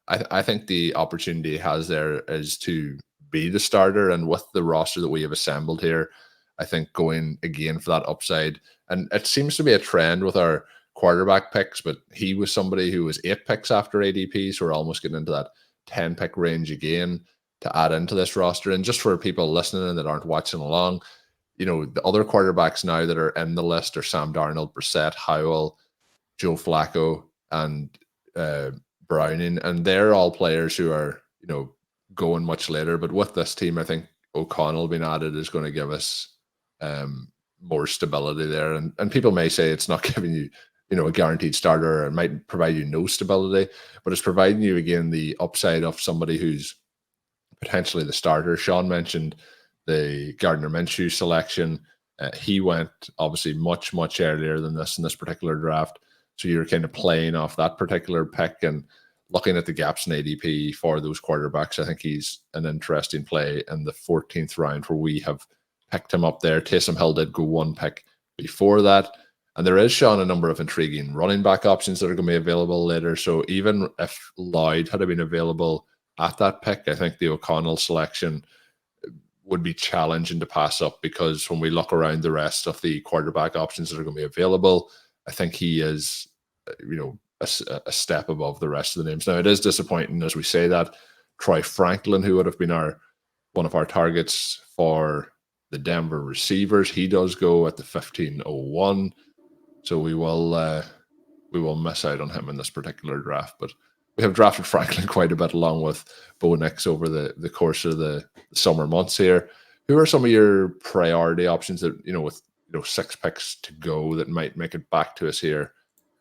I think the opportunity he has there is to be the starter, and with the roster that we have assembled here, I think going again for that upside. And it seems to be a trend with our quarterback picks, but he was somebody who was 8 picks after ADP, so we're almost getting into that 10 pick range again to add into this roster. And just for people listening that aren't watching along, the other quarterbacks now that are in the list are Sam Darnold, Brissett, Howell, Joe Flacco, and Browning, and they're all players who are going much later. But with this team, I think O'Connell being added is going to give us more stability there. And people may say it's not giving you a guaranteed starter, and might provide you no stability, but it's providing you again the upside of somebody who's potentially the starter. Shawn mentioned the Gardner Minshew selection. He went obviously much earlier than this in this particular draft, so you're kind of playing off that particular pick and looking at the gaps in ADP for those quarterbacks. I think he's an interesting play in the 14th round where we have picked him up there. Taysom Hill did go 1 pick before that. And there is, Shawn, a number of intriguing running back options that are going to be available later. So even if Lloyd had been available at that pick, I think the O'Connell selection would be challenging to pass up, because when we look around the rest of the quarterback options that are going to be available, I think he is, a step above the rest of the names. Now, it is disappointing as we say that. Troy Franklin, who would have been one of our targets for the Denver receivers, he does go at the 15:01. So we will miss out on him in this particular draft. But we have drafted Franklin quite a bit along with Bo Nix over the course of the summer months here. Who are some of your priority options that, with 6 picks to go, that might make it back to us here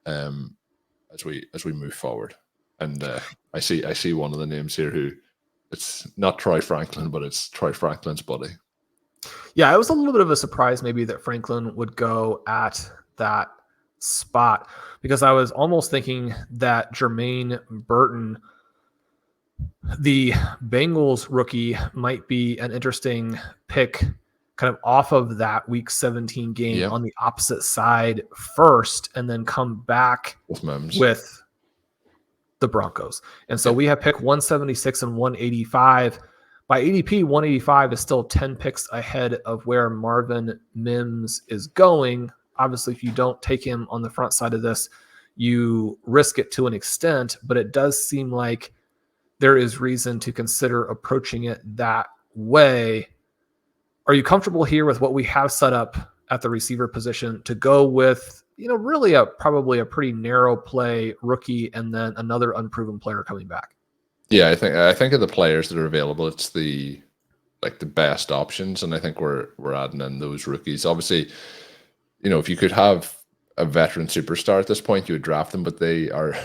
as we move forward? And I see one of the names here who, it's not Troy Franklin, but it's Troy Franklin's buddy. Yeah, it was a little bit of a surprise maybe that Franklin would go at that spot, because I was almost thinking that Jermaine Burton, the Bengals rookie, might be an interesting pick kind of off of that week 17 game on the opposite side first, and then come back with the Broncos. And so we have pick 176 and 185. By ADP, 185 is still 10 picks ahead of where Marvin Mims is going. Obviously, if you don't take him on the front side of this, you risk it to an extent, but it does seem like there is reason to consider approaching it that way. Are you comfortable here with what we have set up at the receiver position to go with, really probably a pretty narrow play rookie and then another unproven player coming back? Yeah, I think of the players that are available, it's the best options, and I think we're adding in those rookies. Obviously, if you could have a veteran superstar at this point, you would draft them, but they are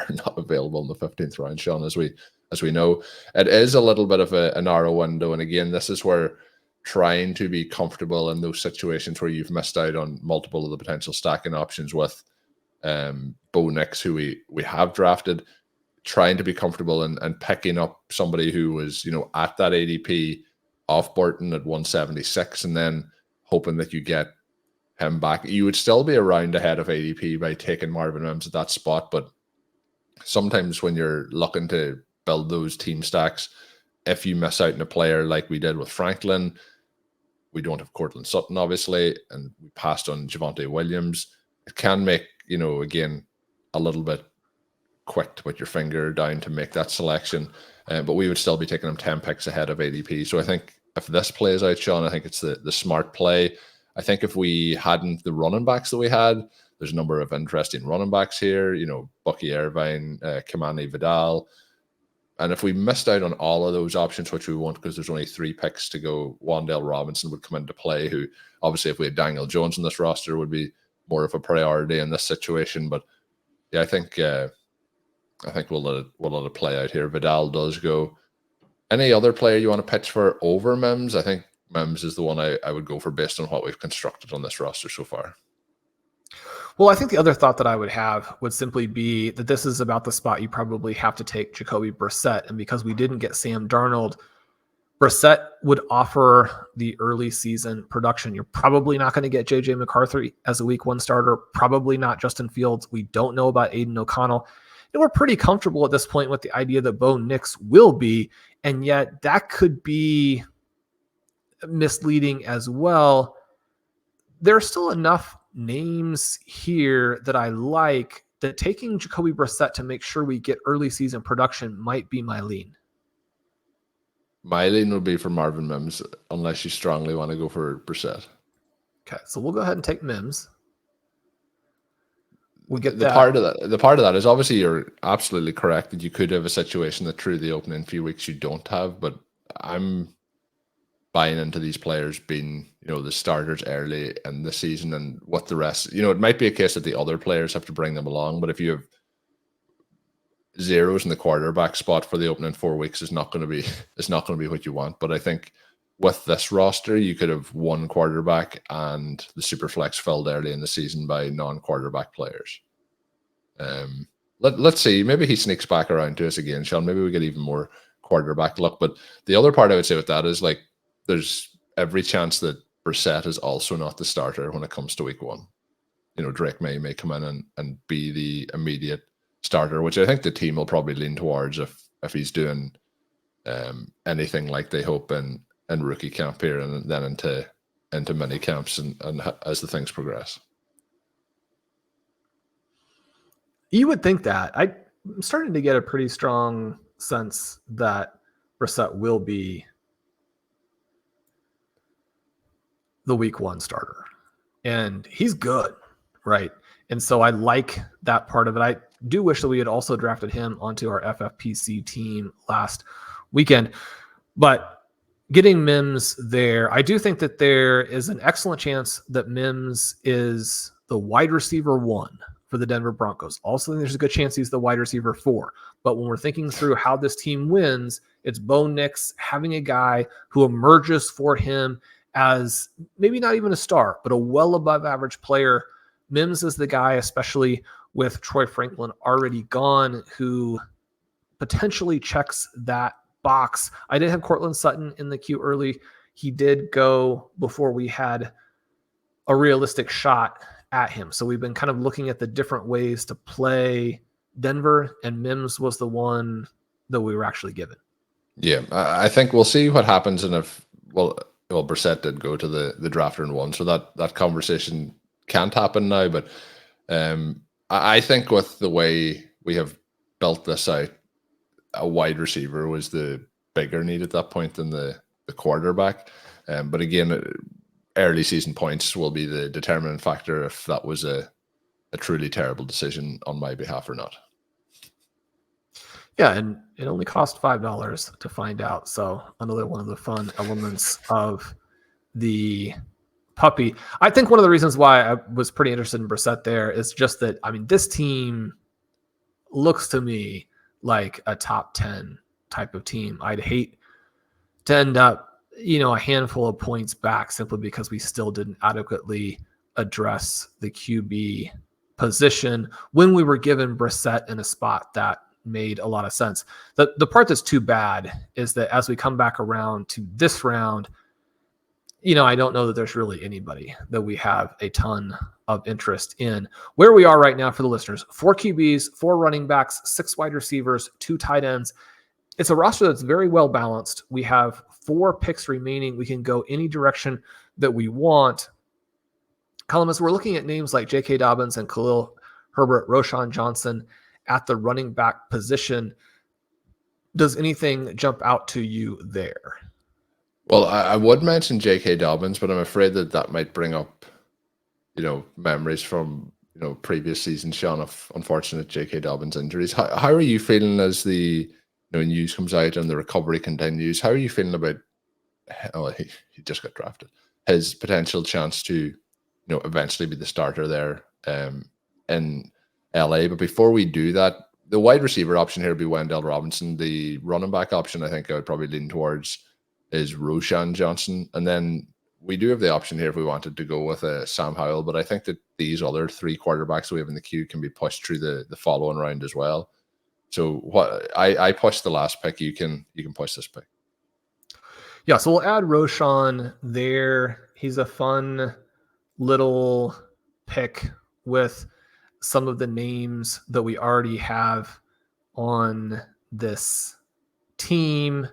not available in the 15th round, Shawn, as we know. It is a little bit of a narrow window, and again, this is where trying to be comfortable in those situations where you've missed out on multiple of the potential stacking options with Bo Nix, who we have drafted, trying to be comfortable and picking up somebody who was, at that ADP off Burton at 176, and then hoping that you get him back. You would still be around ahead of ADP by taking Marvin Mims at that spot, but sometimes when you're looking to build those team stacks, if you miss out on a player like we did with Franklin, we don't have Cortland Sutton, obviously, and we passed on Javonte Williams. It can make, again, a little bit quick to put your finger down to make that selection, but we would still be taking them 10 picks ahead of ADP. So I think if this plays out, Shawn, I think it's the smart play. I think if we hadn't the running backs that we had, there's a number of interesting running backs here, Bucky Irvine, Kimani Vidal. And if we missed out on all of those options, which we won't because there's only 3 picks to go, Wan'Dale Robinson would come into play, who obviously if we had Daniel Jones in this roster would be more of a priority in this situation. But yeah, I think we'll let it play out here. Vidal does go. Any other player you want to pitch for over Mims? I think Mims is the one I would go for based on what we've constructed on this roster so far. Well, I think the other thought that I would have would simply be that this is about the spot you probably have to take Jacoby Brissett. And because we didn't get Sam Darnold, Brissett would offer the early season production. You're probably not going to get JJ McCarthy as a week 1 starter, probably not Justin Fields. We don't know about Aiden O'Connell. And we're pretty comfortable at this point with the idea that Bo Nix will be, and yet that could be misleading as well. There are still enough names here that I like that taking Jacoby Brissett to make sure we get early season production might be my lean. My lean would be for Marvin Mims, unless you strongly want to go for Brissett. Okay, so we'll go ahead and take Mims. We'll get the part of that is obviously you're absolutely correct that you could have a situation that through the opening few weeks you don't have, but I'm buying into these players being, the starters early in the season, and what the rest, it might be a case that the other players have to bring them along, but if you have zeros in the quarterback spot for the opening 4 weeks, it's not going to be what you want. But I think with this roster, you could have one quarterback and the Superflex filled early in the season by non-quarterback players. Let's see. Maybe he sneaks back around to us again, Shawn. Maybe we get even more quarterback luck. But the other part I would say with that is there's every chance that Brissett is also not the starter when it comes to week 1. Drake may come in and be the immediate starter, which I think the team will probably lean towards if he's doing anything like they hope in rookie camp here and then into mini camps and as the things progress. You would think that. I'm starting to get a pretty strong sense that Brissett will be the week 1 starter. And he's good, right? And so I like that part of it. I do wish that we had also drafted him onto our FFPC team last weekend. But getting Mims there, I do think that there is an excellent chance that Mims is the wide receiver 1 for the Denver Broncos. Also, there's a good chance he's the wide receiver 4. But when we're thinking through how this team wins, it's Bo Nix having a guy who emerges for him as maybe not even a star, but a well above average player. Mims is the guy, especially with Troy Franklin already gone, who potentially checks that box. I did have Cortland Sutton in the queue early. he did go before we had a realistic shot at him. So we've been kind of looking at the different ways to play Denver, and Mims was the one that we were actually given. Yeah, I think we'll see what happens, and if Brissett did go to the draft round one, so that conversation can't happen now. But I think with the way we have built this out, a wide receiver was the bigger need at that point than the quarterback. But again, early season points will be the determining factor if that was a truly terrible decision on my behalf or not. Yeah, and it only cost $5 to find out. So another one of the fun elements of the puppy. I think one of the reasons why I was pretty interested in Brissett there is just that, I mean, this team looks to me like a top 10 type of team. I'd hate to end up, a handful of points back simply because we still didn't adequately address the QB position when we were given Brissett in a spot that made a lot of sense. The part that's too bad is that as we come back around to this round, I don't know that there's really anybody that we have a ton of interest in. Where we are right now for the listeners, 4 QBs, 4 running backs, 6 wide receivers, 2 tight ends. It's a roster that's very well balanced. We have 4 picks remaining. We can go any direction that we want. Colm, as we're looking at names like J.K. Dobbins and Khalil Herbert, Roschon Johnson at the running back position, does anything jump out to you there? Well, I would mention J.K. Dobbins, but I'm afraid that might bring up, memories from, previous seasons, Shawn, of unfortunate J.K. Dobbins injuries. How are you feeling as the news comes out and the recovery continues? How are you feeling about, he just got drafted, his potential chance to, eventually be the starter there in LA? But before we do that, the wide receiver option here would be Wendell Robinson. The running back option, I think I would probably lean towards, is Roschon Johnson. And then we do have the option here if we wanted to go with Sam Howell, but I think that these other 3 quarterbacks we have in the queue can be pushed through the following round as well. So what I pushed the last pick, you can push this pick. Yeah, so we'll add Roschon there. He's a fun little pick with some of the names that we already have on this team.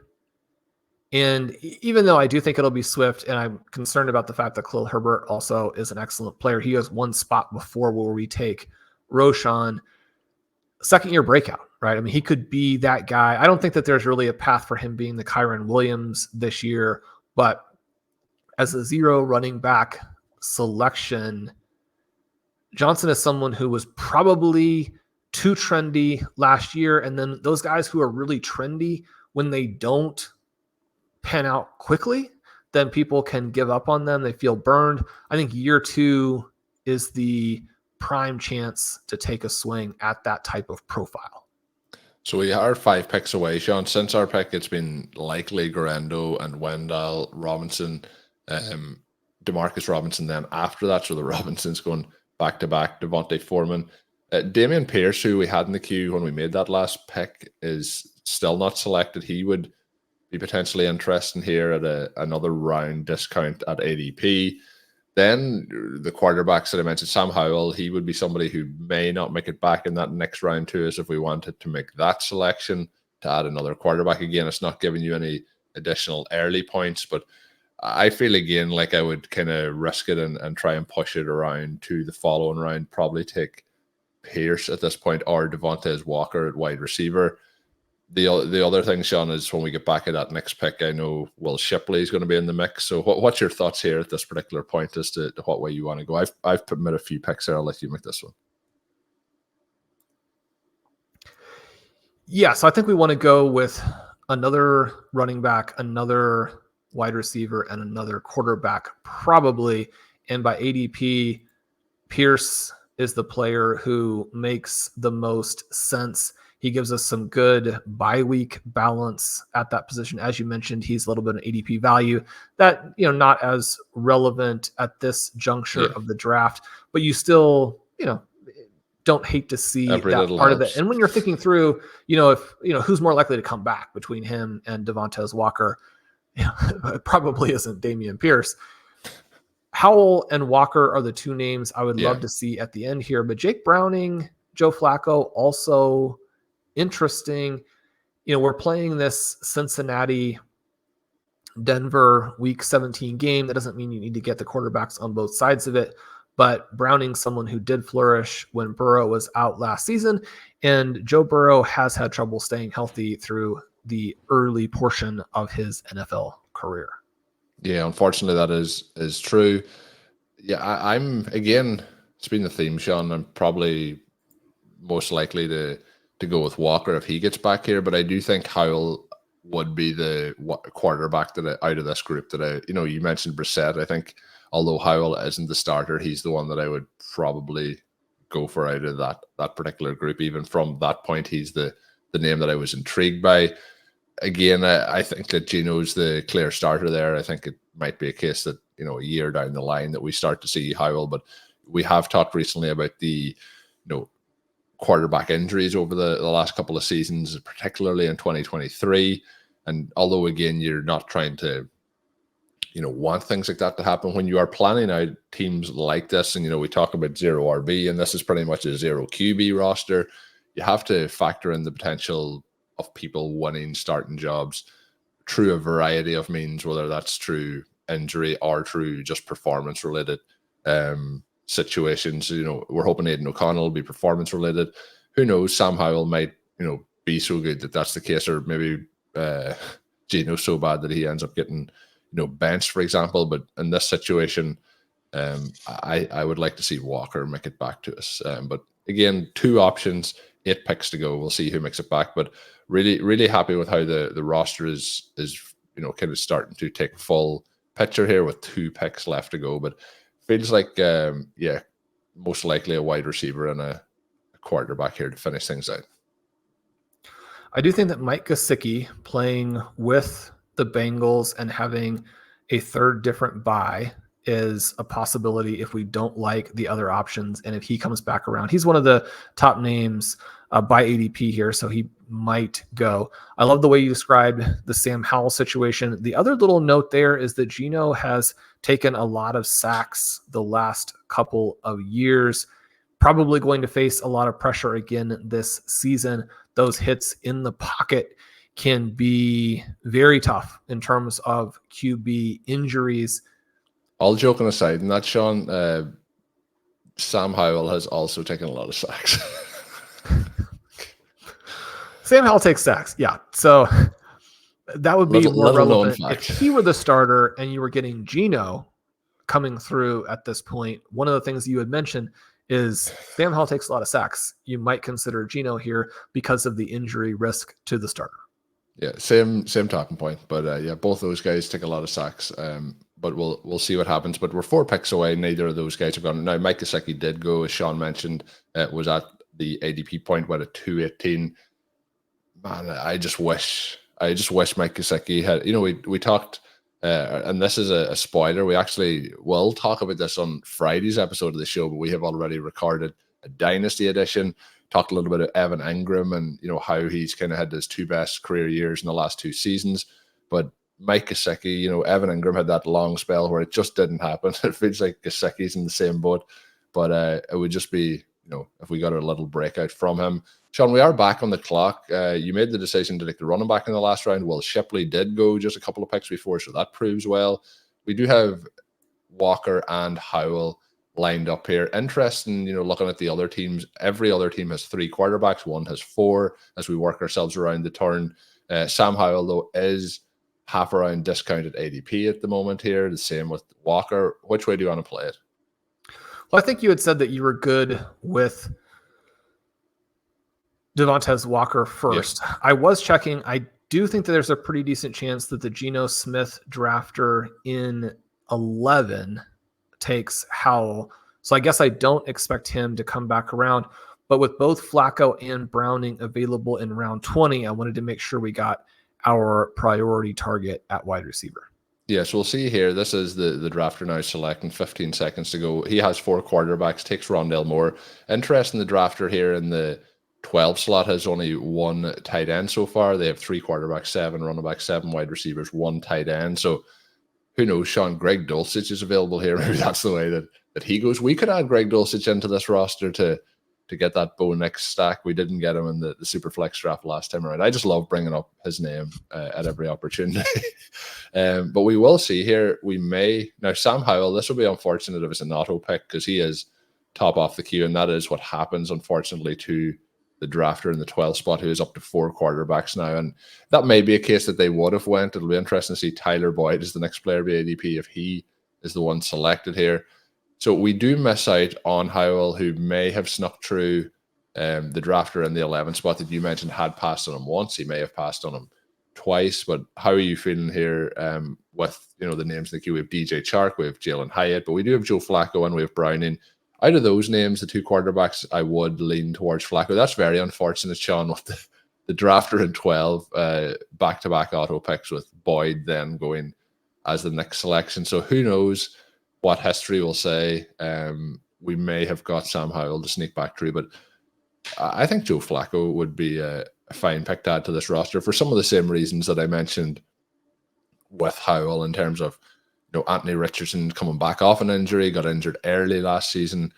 And even though I do think it'll be Swift, and I'm concerned about the fact that Khalil Herbert also is an excellent player, he has one spot before where we take Roschon, second-year breakout, right? I mean, he could be that guy. I don't think that there's really a path for him being the Kyron Williams this year, but as a 0 running back selection, Johnson is someone who was probably too trendy last year, and then those guys who are really trendy, when they don't pan out quickly, then people can give up on them. They feel burned. I think year 2 is the prime chance to take a swing at that type of profile. So we are 5 picks away, Shawn. Since our pick, it's been likely Garendo and Wendell Robinson, Demarcus Robinson then after that. So the Robinsons going back-to-back, Devontae Foreman. Damian Pierce, who we had in the queue when we made that last pick, is still not selected. He would be potentially interesting here at another round discount at ADP. Then the quarterbacks that I mentioned, Sam Howell, he would be somebody who may not make it back in that next round to us if we wanted to make that selection to add another quarterback. Again, it's not giving you any additional early points, but I feel again like I would kind of risk it and try and push it around to the following round, probably take Pierce at this point or Devontae Walker at wide receiver. The other thing, Shawn, is when we get back at that next pick, I know Will Shipley is going to be in the mix. So what's your thoughts here at this particular point as to what way you want to go? I've made a few picks there. I'll let you make this one. Yeah, so I think we want to go with another running back, another wide receiver, and another quarterback probably. And by ADP, Pierce is the player who makes the most sense. He gives us some good bye week balance at that position. As you mentioned, he's a little bit of an ADP value that, not as relevant at this juncture of the draft, but you still, don't hate to see Every that part helps. of it. And when you're thinking through, if, who's more likely to come back between him and Devontae Walker, it probably isn't Damian Pierce. Howell and Walker are the two names I would love to see at the end here, but Jake Browning, Joe Flacco, also interesting. We're playing this Cincinnati Denver week 17 game. That doesn't mean you need to get the quarterbacks on both sides of it, but Browning's someone who did flourish when Burrow was out last season, and Joe Burrow has had trouble staying healthy through the early portion of his NFL career. Yeah, unfortunately that is true. Yeah, I'm again, it's been the theme, Shawn. I'm probably most likely to go with Walker if he gets back here, but I do think Howell would be the quarterback that out of this group that you mentioned Brissett. I think although Howell isn't the starter, he's the one that I would probably go for out of that particular group. Even from that point, he's the name that I was intrigued by. Again, I think that Gino's the clear starter there. I think it might be a case that, a year down the line that we start to see Howell, but we have talked recently about the, quarterback injuries over the last couple of seasons, particularly in 2023. And although, again, you're not trying to, want things like that to happen, when you are planning out teams like this, and, we talk about zero RB, and this is pretty much a zero QB roster, you have to factor in the potential of people winning starting jobs through a variety of means, whether that's through injury or through just performance related situations. We're hoping Aidan O'Connell will be performance related. Who knows? Sam Howell might, be so good that that's the case, or maybe Gino's so bad that he ends up getting, benched, for example. But in this situation, I would like to see Walker make it back to us. But again, 2 options, 8 picks to go. We'll see who makes it back. But really, really happy with how the roster is kind of starting to take full picture here with 2 picks left to go. But feels like most likely a wide receiver and a quarterback here to finish things out. I do think that Mike Gesicki playing with the Bengals and having a third different bye is a possibility if we don't like the other options. And if he comes back around, he's one of the top names by ADP here, so he might go. I love the way you described the Sam Howell situation. The other little note there is that Gino has taken a lot of sacks the last couple of years, probably going to face a lot of pressure again this season. Those hits in the pocket can be very tough in terms of QB injuries. All joking aside, and that, Shawn, Sam Howell has also taken a lot of sacks. Sam Howell takes sacks, yeah. So that would be more relevant if he were the starter and you were getting Gino coming through at this point. One of the things you had mentioned is Sam Howell takes a lot of sacks. You might consider Gino here because of the injury risk to the starter. Yeah, same talking point. But both those guys take a lot of sacks. But we'll see what happens. But we're 4 picks away. Neither of those guys have gone. Now, Mike Gesicki did go, as Shawn mentioned, was at the ADP point, went at 218. Man, I just wish Mike Gesicki had. We talked, and this is a spoiler. We actually will talk about this on Friday's episode of the show, but we have already recorded a Dynasty edition. Talked a little bit of Evan Ingram and how he's kind of had his 2 best career years in the last 2 seasons. But Mike Gesicki, Evan Ingram had that long spell where it just didn't happen. It feels like Gesicki's in the same boat. But it would just be, if we got a little breakout from him. Shawn, we are back on the clock. You made the decision to take the running back in the last round. Well, Shipley did go just a couple of picks before, so that proves well. We do have Walker and Howell lined up here. Interesting, looking at the other teams. Every other team has 3 quarterbacks. One has 4 as we work ourselves around the turn. Sam Howell, though, is half a round discounted ADP at the moment here. The same with Walker. Which way do you want to play it? Well, I think you had said that you were good with Devontae Walker first. Yes. I was checking. I do think that there's a pretty decent chance that the Geno Smith drafter in 11 takes Howell. So I guess I don't expect him to come back around. But with both Flacco and Browning available in round 20, I wanted to make sure we got our priority target at wide receiver. Yes, we'll see here. This is the drafter now selecting, 15 seconds to go. He has 4 quarterbacks, takes Rondale Moore. Interesting, the drafter here in the 12 slot has only one tight end so far. They have 3 quarterbacks, 7 running backs, 7 wide receivers, 1 tight end. So who knows, Shawn, Greg Dulcich is available here. Maybe that's the way that he goes. We could add Greg Dulcich into this roster to get that Bo Nix stack. We didn't get him in the Superflex draft last time around. I just love bringing up his name at every opportunity. But we will see here. We may now Sam Howell. This will be unfortunate if it's an auto pick because he is top off the queue, and that is what happens, unfortunately, to the drafter in the 12th spot, who is up to 4 quarterbacks now. And that may be a case that they would have went. It'll be interesting to see Tyler Boyd as the next player be ADP if he is the one selected here. So we do miss out on Howell, who may have snuck through the drafter in the 11th spot that you mentioned had passed on him once. He may have passed on him twice. But how are you feeling here with the names in the queue? We have DJ Chark, we have Jalen Hyatt, but we do have Joe Flacco and we have Browning. Out of those names, the 2 quarterbacks, I would lean towards Flacco. That's very unfortunate, Shawn, with the drafter in 12, back-to-back auto picks with Boyd then going as the next selection. So who knows what history will say. We may have got Sam Howell to sneak back through, but I think Joe Flacco would be a fine pick to add to this roster for some of the same reasons that I mentioned with Howell, in terms of Anthony Richardson coming back off an injury, got injured early last season.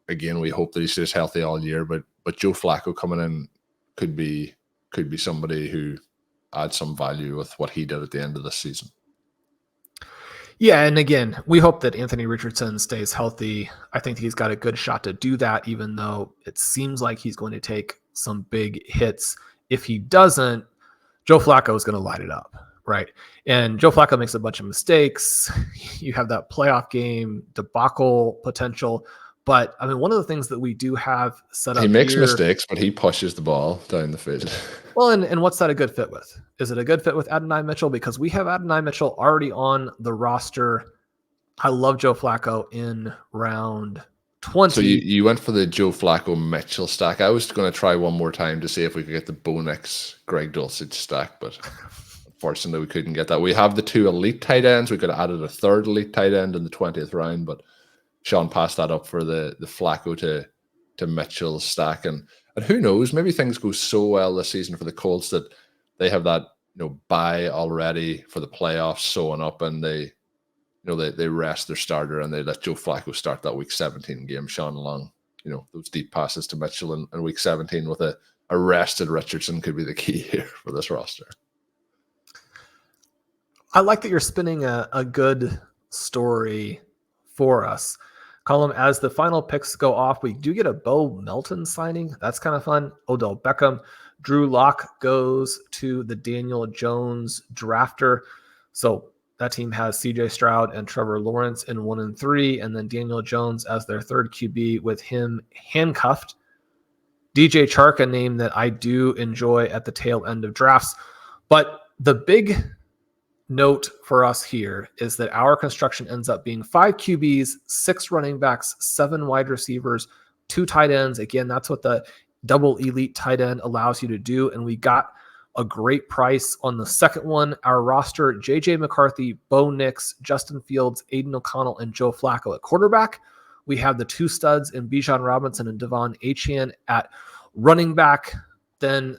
Again, we hope that he stays healthy all year, but Joe Flacco coming in could be somebody who adds some value with what he did at the end of this season. Yeah, and again, we hope that Anthony Richardson stays healthy. I think he's got a good shot to do that, even though it seems like he's going to take some big hits. If he doesn't, Joe Flacco is going to light it up. Right. And Joe Flacco makes a bunch of mistakes. You have that playoff game debacle potential. But I mean, one of the things that we do have set up he makes here, mistakes, but he pushes the ball down the field. Well, and what's that a good fit with? Is it a good fit with Adonai Mitchell? Because we have Adonai Mitchell already on the roster. I love Joe Flacco in round 20. So you went for the Joe Flacco Mitchell stack. I was going to try one more time to see if we could get the Bo Nix Greg Dulcich stack, but unfortunately we couldn't get that. We have the 2 elite tight ends. We could have added a 3rd elite tight end in the 20th round, but Shawn passed that up for the Flacco to Mitchell stack. And who knows, maybe things go so well this season for the Colts that they have that bye already for the playoffs sewing up, and they rest their starter and they let Joe Flacco start that week 17 game. Shawn along, those deep passes to Mitchell in week 17 with a rested Richardson could be the key here for this roster. I like that you're spinning a good story for us. Colm, as the final picks go off, we do get a Bo Melton signing. That's kind of fun. Odell Beckham. Drew Lock goes to the Daniel Jones drafter. So that team has CJ Stroud and Trevor Lawrence in 1 and 3, and then Daniel Jones as their 3rd QB with him handcuffed. DJ Chark, a name that I do enjoy at the tail end of drafts. But the big note for us here is that our construction ends up being 5 QBs, 6 running backs, 7 wide receivers, 2 tight ends. Again, that's what the double elite tight end allows you to do. And we got a great price on the second one. Our roster, JJ McCarthy, Bo Nix, Justin Fields, Aiden O'Connell, and Joe Flacco at quarterback. We have the 2 studs in Bijan Robinson and Devon Achane at running back. Then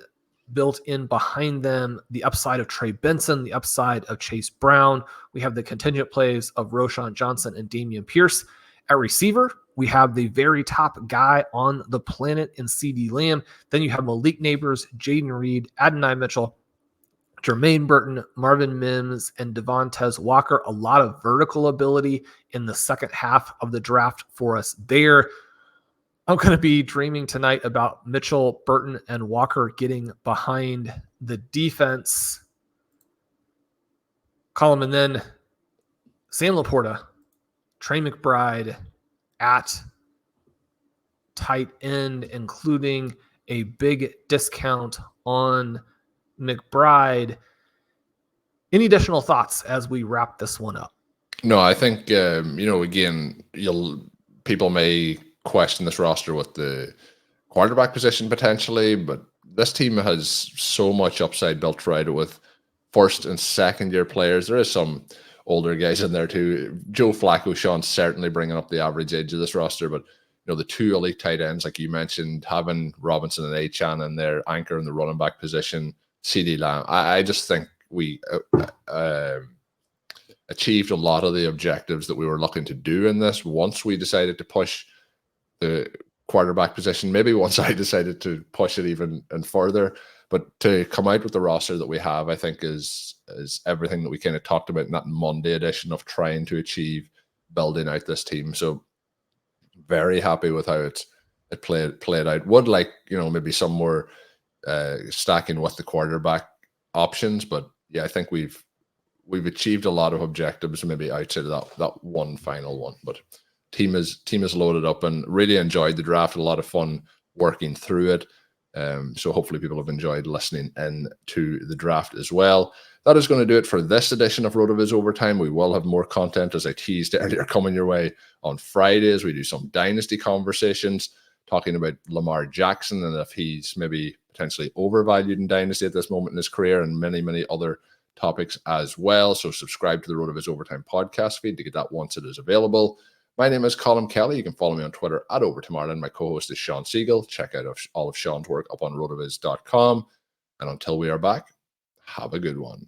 built in behind them, the upside of Trey Benson, the upside of Chase Brown. We have the contingent plays of Roschon Johnson and Damian Pierce. At receiver, we have the very top guy on the planet in CeeDee Lamb. Then you have Malik Neighbors, Jaden Reed, Adonai Mitchell, Jermaine Burton, Marvin Mims, and Devontae Walker. A lot of vertical ability in the second half of the draft for us there. I'm going to be dreaming tonight about Mitchell, Burton, and Walker getting behind the defense. Colm, and then Sam Laporta, Trey McBride at tight end, including a big discount on McBride. Any additional thoughts as we wrap this one up? No, I think, again, people may question this roster with the quarterback position potentially, but this team has so much upside built right with 1st and 2nd year players. There is some older guys in there too. Joe Flacco, Shawn certainly bringing up the average age of this roster, but the two elite tight ends, like you mentioned, having Robinson and Achan in their anchor in the running back position, CeeDee Lamb. I just think we achieved a lot of the objectives that we were looking to do in this once we decided to push the quarterback position. Maybe once I decided to push it even and further, but to come out with the roster that we have, I think is everything that we kind of talked about in that Monday edition of trying to achieve building out this team. So very happy with how it played out. Would like, maybe some more stacking with the quarterback options, but yeah, I think we've achieved a lot of objectives, maybe outside of that one final one. But team is loaded up and really enjoyed the draft. A lot of fun working through it. So hopefully people have enjoyed listening in to the draft as well. That is going to do it for this edition of RotoViz Overtime. We will have more content, as I teased earlier, coming your way on Fridays. We do some dynasty conversations, talking about Lamar Jackson and if he's maybe potentially overvalued in dynasty at this moment in his career, and many, many other topics as well. So subscribe to the RotoViz Overtime podcast feed to get that once it is available. My name is Colm Kelly. You can follow me on Twitter at @OvertimeIreland. My co-host is Shawn Siegele. Check out all of Shawn's work up on rotoviz.com. And until we are back, have a good one.